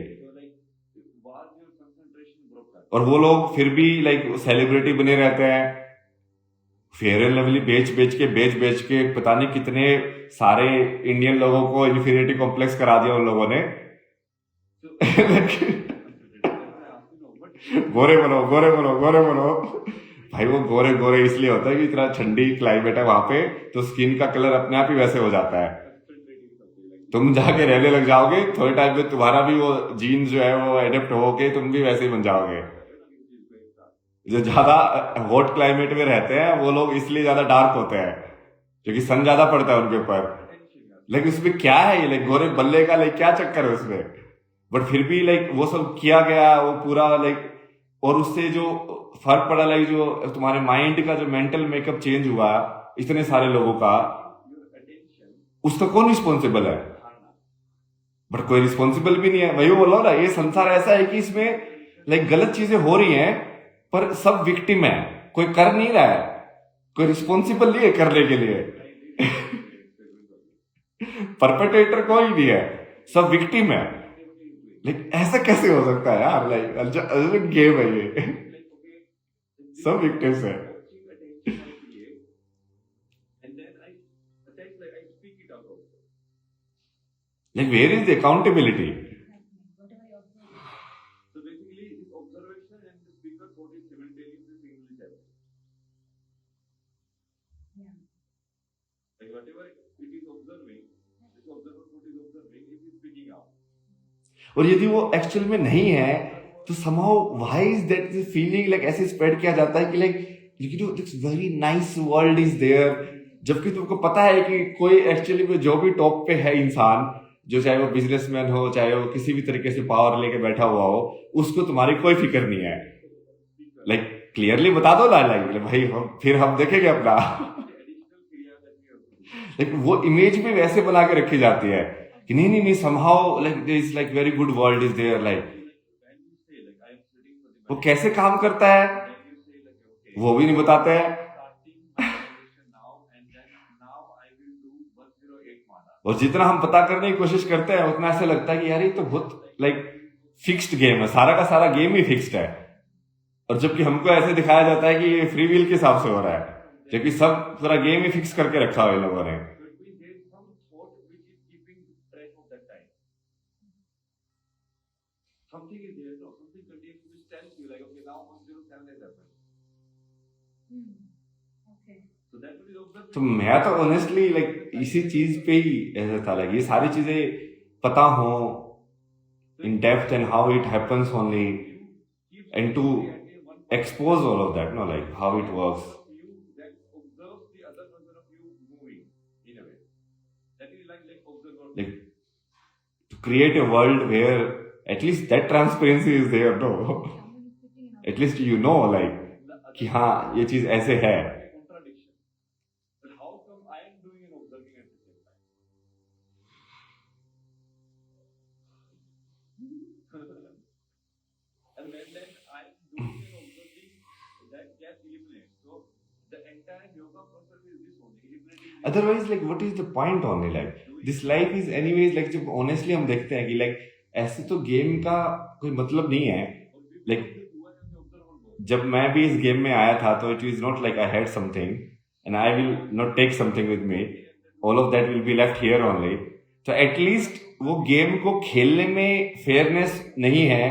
और वो लोग फिर भी लाइक सेलिब्रिटी बने रहते हैं, फेयर एंड लवली बेच बेच के पता नहीं कितने सारे इंडियन लोगों को इन्फीरियरिटी कॉम्प्लेक्स करा दिया उन लोगों ने। गोरे बनो गोरे बनो गोरे बनो। भाई वो गोरे गोरे इसलिए होता है कि इतना ठंडी क्लाइमेट है वहां पे, तो स्किन का कलर अपने आप ही वैसे हो जाता है। तुम जाके रहने लग जाओगे, थोड़े टाइम में तुम्हारा भी वो जीन जो है वो एडेप्ट होके तुम भी वैसे ही बन जाओगे। जो ज्यादा हॉट क्लाइमेट में रहते हैं वो लोग इसलिए ज्यादा डार्क होते हैं क्योंकि सन ज्यादा पड़ता है उनके ऊपर। लेकिन उसमें क्या है, ये लाइक गोरे बल्ले का लाइक क्या चक्कर है उसमें? बट फिर भी लाइक वो सब किया गया वो पूरा लाइक, और उससे जो फर्क पड़ा लाइक जो तुम्हारे माइंड का जो मेंटल मेकअप चेंज हुआ इतने सारे लोगों का, उसका कौन रिस्पॉन्सिबल है? बट कोई रिस्पॉन्सिबल भी नहीं है। वही बोलो ना, ये संसार ऐसा है कि इसमें लाइक गलत चीजें हो रही हैं पर सब विक्टिम है, कोई कर नहीं रहा है, कोई रिस्पॉन्सिबल नहीं है करने के लिए। परपेट्रेटर कोई नहीं है, सब विक्टिम है। लेकिन ऐसा कैसे हो सकता है यार? लाइक गेम है ये, सब विक्टिम्स है। Like where is the accountability? और यदि वो एक्चुअल में नहीं है तो somehow why is that feeling like ऐसे स्प्रेड किया जाता है कि like you know this very nice world is there, जबकि तुमको पता है कि कोई एक्चुअली में जो भी टॉप पे है इंसान, जो चाहे वो बिजनेसमैन हो, चाहे वो किसी भी तरीके से पावर लेके बैठा हुआ हो, उसको तुम्हारी कोई फिक्र नहीं है। लाइक क्लियरली बता दो ना, लाइक भाई हम देखेंगे अपना। लाइक वो इमेज भी वैसे बना के रखी जाती है कि नहीं नहीं नहीं somehow like there is like very good world is there, like वो कैसे काम करता है वो भी नहीं बताते हैं। और जितना हम पता करने की कोशिश करते हैं उतना ऐसा लगता है कि यार ये तो बहुत लाइक फिक्स्ड गेम है, सारा का सारा गेम ही फिक्स्ड है। और जबकि हमको ऐसे दिखाया जाता है कि ये फ्री विल के हिसाब से हो रहा है, जबकि सब पूरा गेम ही फिक्स करके रखा हुआ है लोगों ने। तो मैं तो ऑनेस्टली लाइक इसी चीज पे ही ऐसा था, लाइक ये सारी चीजें पता हो in depth and how it happens only, and to expose all of that, no, like how it works, like to create a world where at least that transparency is there, no, at least you know like कि हाँ ये चीज ऐसे है। Otherwise, like, what is the point only? Like, this life is anyways like जब honestly हम देखते हैं कि like ऐसे तो गेम का कोई मतलब नहीं है। Like, जब मैं भी इस गेम में आया था तो it is not like I had something and I will not take something with me. All of that will be left here only. तो एटलीस्ट वो गेम को खेलने में फेयरनेस नहीं है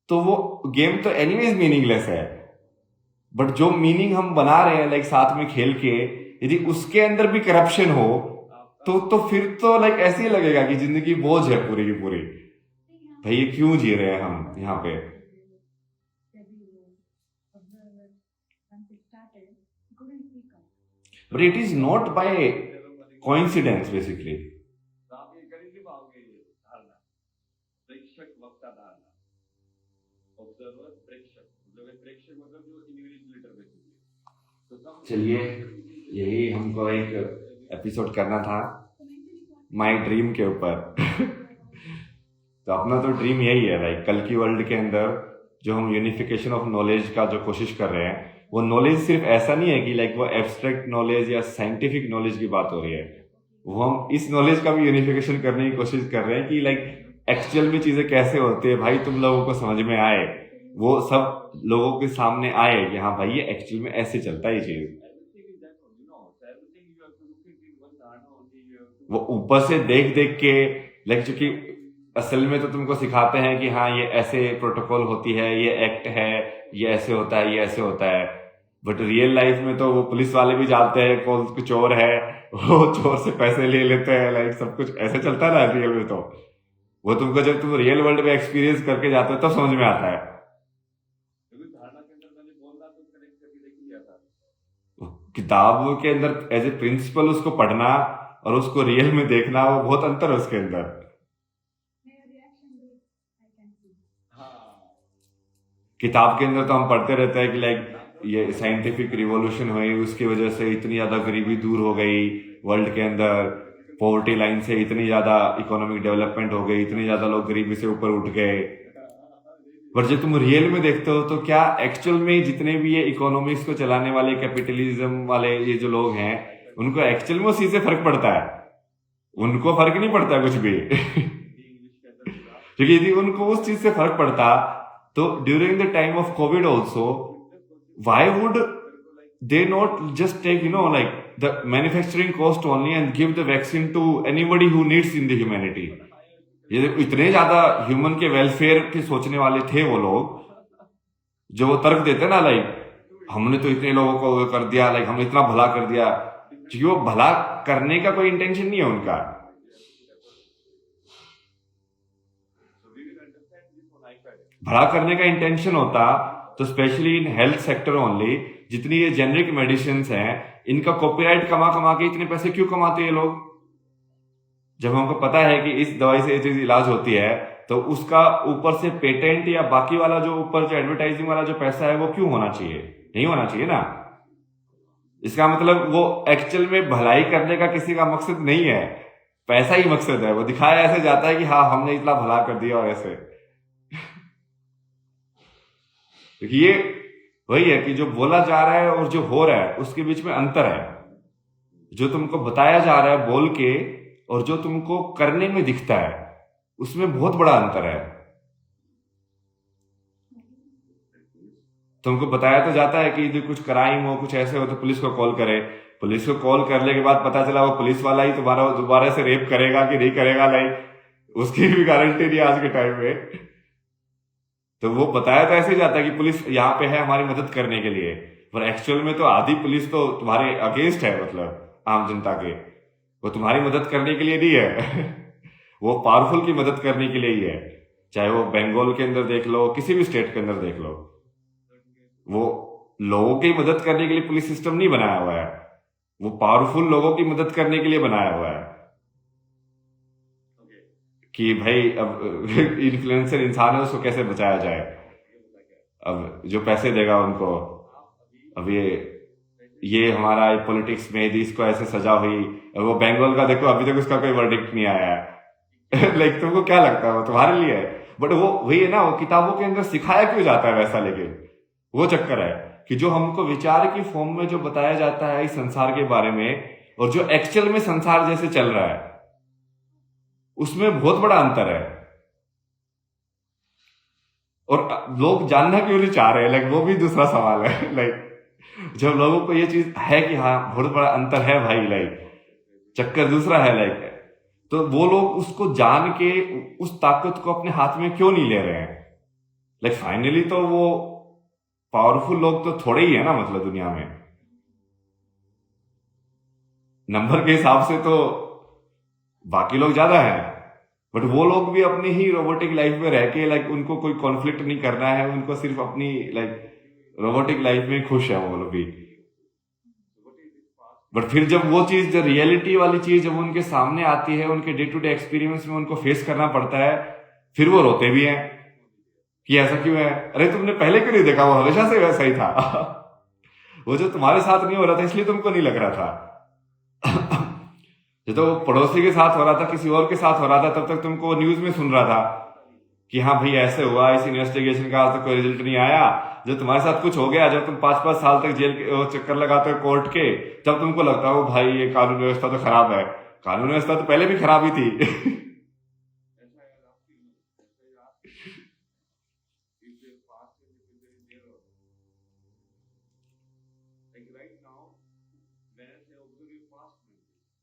तो वो गेम तो एनीवेज मीनिंगलेस है। बट जो मीनिंग हम बना रहे हैं लाइक साथ में खेल के, यदि उसके अंदर भी करप्शन हो तो फिर तो लाइक ऐसे ही लगेगा कि जिंदगी बोझ है पूरी की पूरी। भाई ये क्यों जी रहे हैं हम यहाँ पे? But it is not by coincidence basically. चलिए यही हमको एक एपिसोड करना था माय ड्रीम के ऊपर। तो अपना तो ड्रीम यही है लाइक कल की वर्ल्ड के अंदर जो हम यूनिफिकेशन ऑफ नॉलेज का जो कोशिश कर रहे हैं, वो नॉलेज सिर्फ ऐसा नहीं है कि लाइक वो एब्स्ट्रैक्ट नॉलेज या साइंटिफिक नॉलेज की बात हो रही है, वो हम इस नॉलेज का भी यूनिफिकेशन करने की कोशिश कर रहे हैं कि लाइक एक्चुअल में चीजें कैसे होती है, भाई तुम लोगों को समझ में आए, वो सब लोगों के सामने आए कि हाँ भाई ये एक्चुअल में ऐसे चलता है चीज। वो ऊपर से देख देख के लाइक चूंकि असल में तो तुमको सिखाते हैं कि हाँ ये ऐसे प्रोटोकॉल होती है, ये एक्ट है, ये ऐसे होता है, ये ऐसे होता है। बट रियल लाइफ में तो वो पुलिस वाले भी जानते हैं कौन चोर है, वो चोर से पैसे ले लेते हैं, लाइक सब कुछ ऐसे चलता है ना रियल में। तो वो तुमको जब तुम रियल वर्ल्ड में एक्सपीरियंस करके जाते हो तब समझ में आता है। किताबों के अंदर एज ए प्रिंसिपल उसको पढ़ना और उसको रियल में देखना, वो बहुत अंतर है उसके अंदर। किताब के अंदर तो हम पढ़ते रहते हैं कि लाइक ये साइंटिफिक रिवॉल्यूशन हुई, उसकी वजह से इतनी ज्यादा गरीबी दूर हो गई वर्ल्ड के अंदर, पॉवर्टी लाइन से इतनी ज्यादा इकोनॉमिक डेवलपमेंट हो गई, इतने ज्यादा लोग गरीबी से ऊपर उठ गए। पर जब तुम रियल में देखते हो तो क्या एक्चुअल में जितने भी ये इकोनॉमिक्स को चलाने वाले कैपिटलिज्म वाले ये जो लोग हैं, उनको एक्चुअल में उस चीज से फर्क पड़ता है? उनको फर्क नहीं पड़ता कुछ भी। क्योंकि यदि उनको उस चीज से फर्क पड़ता तो during the time of COVID also why would they not just take like the manufacturing cost only and give the vaccine to anybody who needs in the humanity? ये इतने ज्यादा ह्यूमन के वेलफेयर के सोचने वाले थे वो लोग, जो वो तर्क देते ना लाइक हमने तो इतने लोगों को कर दिया, लाइक हमने इतना भला कर दिया, क्योंकि वो भला करने का कोई इंटेंशन नहीं है उनका। भला करने का इंटेंशन होता तो specially in health sector only, जितनी ये जेनरिक मेडिसिन हैं, इनका कॉपीराइट कमा कमा के इतने पैसे क्यों कमाते हैं लोग? जब हमको पता है कि इस दवाई से ये चीज इलाज होती है, तो उसका ऊपर से पेटेंट या बाकी वाला जो ऊपर जो एडवर्टाइजिंग वाला जो पैसा है वो क्यों होना चाहिए? नहीं होना चाहिए ना। इसका मतलब वो एक्चुअल में भलाई करने का किसी का मकसद नहीं है, पैसा ही मकसद है। वो दिखाया ऐसे जाता है कि हाँ हमने इतना भला कर दिया और ऐसे। ये वही है कि जो बोला जा रहा है और जो हो रहा है उसके बीच में अंतर है। जो तुमको बताया जा रहा है बोल के और जो तुमको करने में दिखता है उसमें बहुत बड़ा अंतर है। तुमको बताया तो जाता है कि यदि कुछ क्राइम हो, कुछ ऐसे हो तो पुलिस को कॉल करे। पुलिस को कॉल करने के बाद पता चला वो पुलिस वाला ही तुम्हारा दोबारा से रेप करेगा कि नहीं करेगा, नहीं, उसकी भी गारंटी नहीं आज के टाइम में। तो वो बताया तो ऐसे ही जाता है कि पुलिस यहाँ पे है हमारी मदद करने के लिए, पर एक्चुअल में तो आधी पुलिस तो तुम्हारे अगेंस्ट है, मतलब आम जनता के। वो तुम्हारी मदद करने के लिए नहीं है वो पावरफुल की मदद करने के लिए ही है। चाहे वो बंगाल के अंदर देख लो, किसी भी स्टेट के अंदर देख लो, वो लोगों की मदद करने के लिए पुलिस सिस्टम नहीं बनाया हुआ है, वो पावरफुल लोगों की मदद करने के लिए बनाया हुआ है कि भाई अब इन्फ्लुएंसर इंसान है उसको कैसे बचाया जाए। अब जो पैसे देगा उनको, अब ये हमारा पॉलिटिक्स में यदि इसको ऐसे सजा हुई, वो बंगाल का देखो अभी तक उसका कोई वर्डिक्ट नहीं आया है लाइक तुमको क्या लगता है वो तुम्हारे लिए है? बट वो वही है ना, वो किताबों के अंदर सिखाया क्यों जाता है वैसा, लेकिन वो चक्कर है कि जो हमको विचार की फॉर्म में जो बताया जाता है इस संसार के बारे में और जो एक्चुअल में संसार जैसे चल रहा है उसमें बहुत बड़ा अंतर है। और लोग जानना क्यों नहीं चाह रहे हैं, लाइक वो भी दूसरा सवाल है। लाइक जब लोगों को ये चीज है कि हाँ बहुत बड़ा अंतर है भाई, लाइक चक्कर दूसरा है, लाइक तो वो लोग उसको जान के उस ताकत को अपने हाथ में क्यों नहीं ले रहे हैं? लाइक फाइनली तो वो पावरफुल लोग तो थोड़े ही है ना, मतलब दुनिया में नंबर के हिसाब से तो बाकी लोग ज्यादा है, बट वो लोग भी अपनी ही रोबोटिक लाइफ में रह के लाइक उनको कोई कॉन्फ्लिक्ट नहीं करना है, उनको सिर्फ अपनी लाइक रोबोटिक लाइफ में खुश है वो लोग भी। बट फिर जब वो चीज, जो रियलिटी वाली चीज जब उनके सामने आती है, उनके डे टू डे एक्सपीरियंस में उनको फेस करना पड़ता है, फिर वो रोते भी हैं कि ऐसा क्यों है। अरे तुमने पहले क्यों नहीं देखा, वो हमेशा से वैसा ही था वो जो तुम्हारे साथ नहीं हो रहा था इसलिए तुमको नहीं लग रहा था जो तो पड़ोसी के साथ हो रहा था, किसी और के साथ हो रहा था, तब तक तुमको न्यूज में सुन रहा था कि हाँ भाई ऐसे हुआ, इस इन्वेस्टिगेशन का आज तक कोई रिजल्ट नहीं आया। जब तुम्हारे साथ कुछ हो गया, जब तुम 5-5 साल तक जेल के चक्कर लगाते हो कोर्ट के, तब तुमको लगता हो भाई ये कानून व्यवस्था तो खराब है। कानून व्यवस्था तो पहले भी खराब ही थी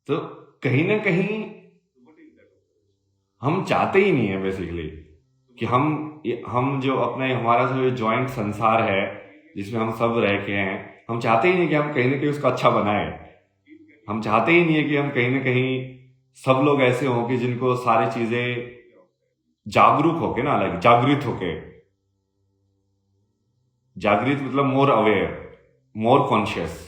तो कहीं ना कहीं हम चाहते ही नहीं है बेसिकली कि हम जो अपने हमारा जो जॉइंट संसार है जिसमें हम सब रह के हैं, हम चाहते ही नहीं कि हम कहीं ना कहीं उसको अच्छा बनाए। हम चाहते ही नहीं है कि हम कहीं ना कहीं सब लोग ऐसे हों कि जिनको सारी चीजें जागरूक होके ना, लाइक जागृत होके, जागृत मतलब मोर अवेयर, मोर कॉन्शियस।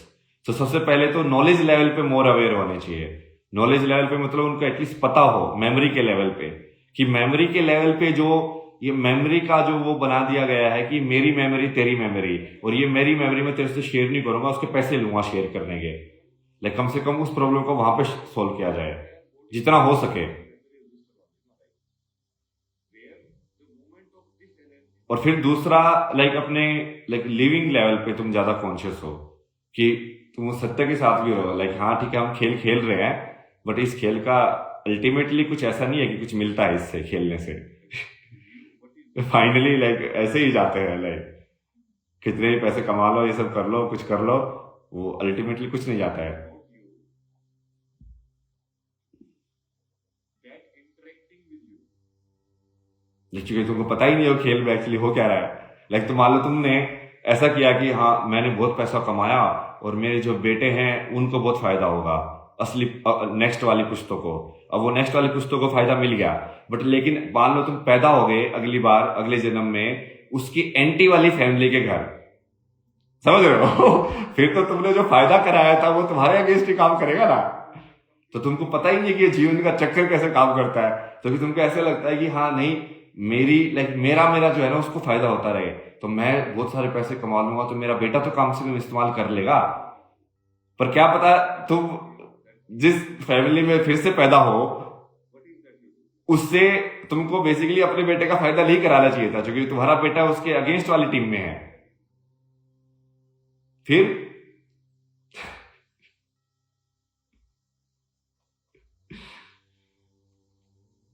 तो सबसे पहले तो नॉलेज लेवल पे मोर अवेयर होने चाहिए। नॉलेज लेवल पे मतलब उनको एटलीस्ट पता हो, मेमोरी के लेवल पे, कि मेमोरी के लेवल पे जो ये मेमोरी का जो वो बना दिया गया है कि मेरी मेमोरी तेरी मेमोरी, और ये मेरी मेमोरी में तेरे से शेयर नहीं करूंगा, उसके पैसे लूंगा शेयर करने के। लाइक कम से कम उस प्रॉब्लम को वहां पे सोल्व किया जाए जितना हो सके। और फिर दूसरा लाइक अपने लाइक लिविंग लेवल पे तुम ज्यादा कॉन्शियस हो कि तुम उस सत्य के साथ भी रहो। लाइक हाँ ठीक है हम खेल खेल रहे हैं, बट इस खेल का अल्टीमेटली कुछ ऐसा नहीं है कि कुछ मिलता है इससे खेलने से फाइनली लाइक ऐसे ही जाते हैं, लाइक कितने भी पैसे कमा लो, ये सब कर लो, कुछ कर लो, वो अल्टीमेटली कुछ नहीं जाता है। क्योंकि तुमको पता ही नहीं हो खेल में एक्चुअली हो क्या रहा है। लाइक तो मान लो तुमने ऐसा किया कि हाँ मैंने बहुत पैसा कमाया और मेरे जो बेटे हैं उनको बहुत फायदा होगा, असली नेक्स्ट वाली पुश्तों को। अब वो नेक्स्ट वाली पुश्तों को फायदा मिल गया, बट लेकिन मान लो तुम पैदा हो गए अगली बार अगले जन्म में उसकी एंटी वाली फैमिली के घर, समझ रहे हो? फिर तो तुमने जो फायदा कराया था वो तुम्हारे अगेंस्ट ही काम करेगा ना। तो तुमको पता ही नहीं कि ये जीवन का चक्कर कैसे काम करता है, तो फिर तुमको ऐसे लगता है कि हाँ नहीं, मेरी मेरा जो है ना उसको फायदा होता रहे, तो मैं बहुत सारे पैसे कमा लूंगा, तो मेरा बेटा तो कम से कम इस्तेमाल कर लेगा। पर क्या पता तुम जिस फैमिली में फिर से पैदा हो उससे तुमको बेसिकली अपने बेटे का फायदा नहीं कराना चाहिए था, क्योंकि तुम्हारा बेटा उसके अगेंस्ट वाली टीम में है। फिर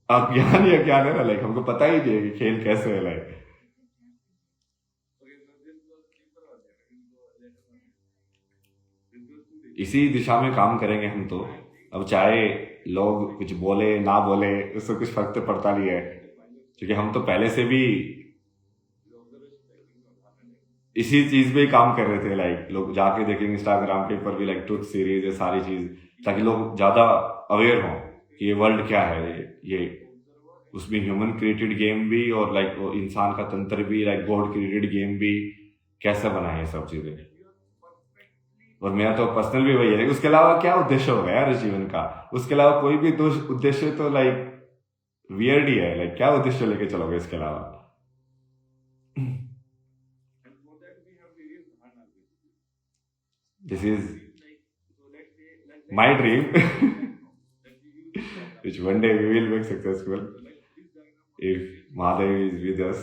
आप ज्ञान या ज्ञान है ना, लाइक हमको पता ही नहीं है कि खेल कैसे है, लाइक इसी दिशा में काम करेंगे हम तो। अब चाहे लोग कुछ बोले ना बोले उससे कुछ फर्क तो पड़ता नहीं है, क्योंकि हम तो पहले से भी इसी चीज पे ही काम कर रहे थे। लाइक लोग जाके देखेंगे इंस्टाग्राम के ऊपर भी लाइक ट्रुथ सीरीज है, सारी चीज, ताकि लोग ज्यादा अवेयर हों कि ये वर्ल्ड क्या है, ये उसमें ह्यूमन क्रिएटेड गेम भी और लाइक वो इंसान का तंत्र भी, लाइक गॉड क्रिएटेड गेम भी, कैसे बना है ये सब चीजें। और मेरा तो पर्सनल भी वही है, उसके अलावा क्या उद्देश्य होगा यार इस जीवन का? उसके अलावा कोई भी उद्देश्य तो लाइक वियर्ड ही है। लाइक क्या उद्देश्य लेके चलोगे इसके अलावा? This is my dream which one day we will make successful if Mahadev is with us.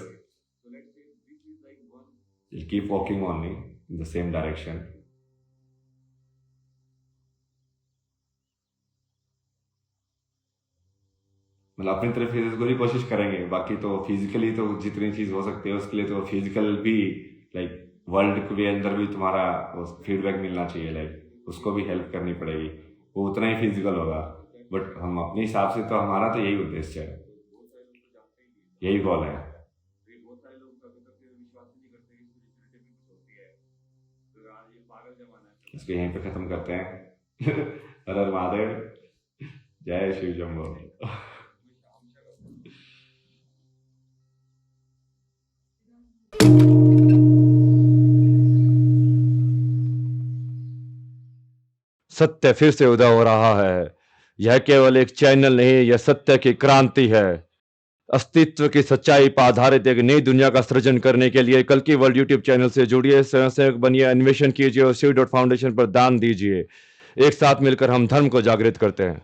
We'll keep walking only in the same direction. मतलब अपनी तरफ फिजिकली कोशिश करेंगे, बाकी तो फिजिकली तो जितनी चीज हो सकती है उसके लिए तो फिजिकल भी, लाइक वर्ल्ड के भी अंदर भी तुम्हारा फीडबैक मिलना चाहिए, लाइक उसको भी हेल्प करनी पड़ेगी, वो उतना ही फिजिकल होगा। बट हम अपने हिसाब से तो हमारा तो यही उद्देश्य है, यही गोल है। इसको यहीं पे खत्म करते हैं। हर हर महादेव, जय शिव जम्बो। सत्य फिर से उदय हो रहा है। यह केवल एक चैनल नहीं, यह सत्य की क्रांति है। अस्तित्व की सच्चाई पर आधारित एक नई दुनिया का सृजन करने के लिए कल की वर्ल्ड यूट्यूब चैनल से जुड़िए, स्वयंसेवक बनिए, अन्वेषण कीजिए और शिव फाउंडेशन पर दान दीजिए। एक साथ मिलकर हम धर्म को जागृत करते हैं।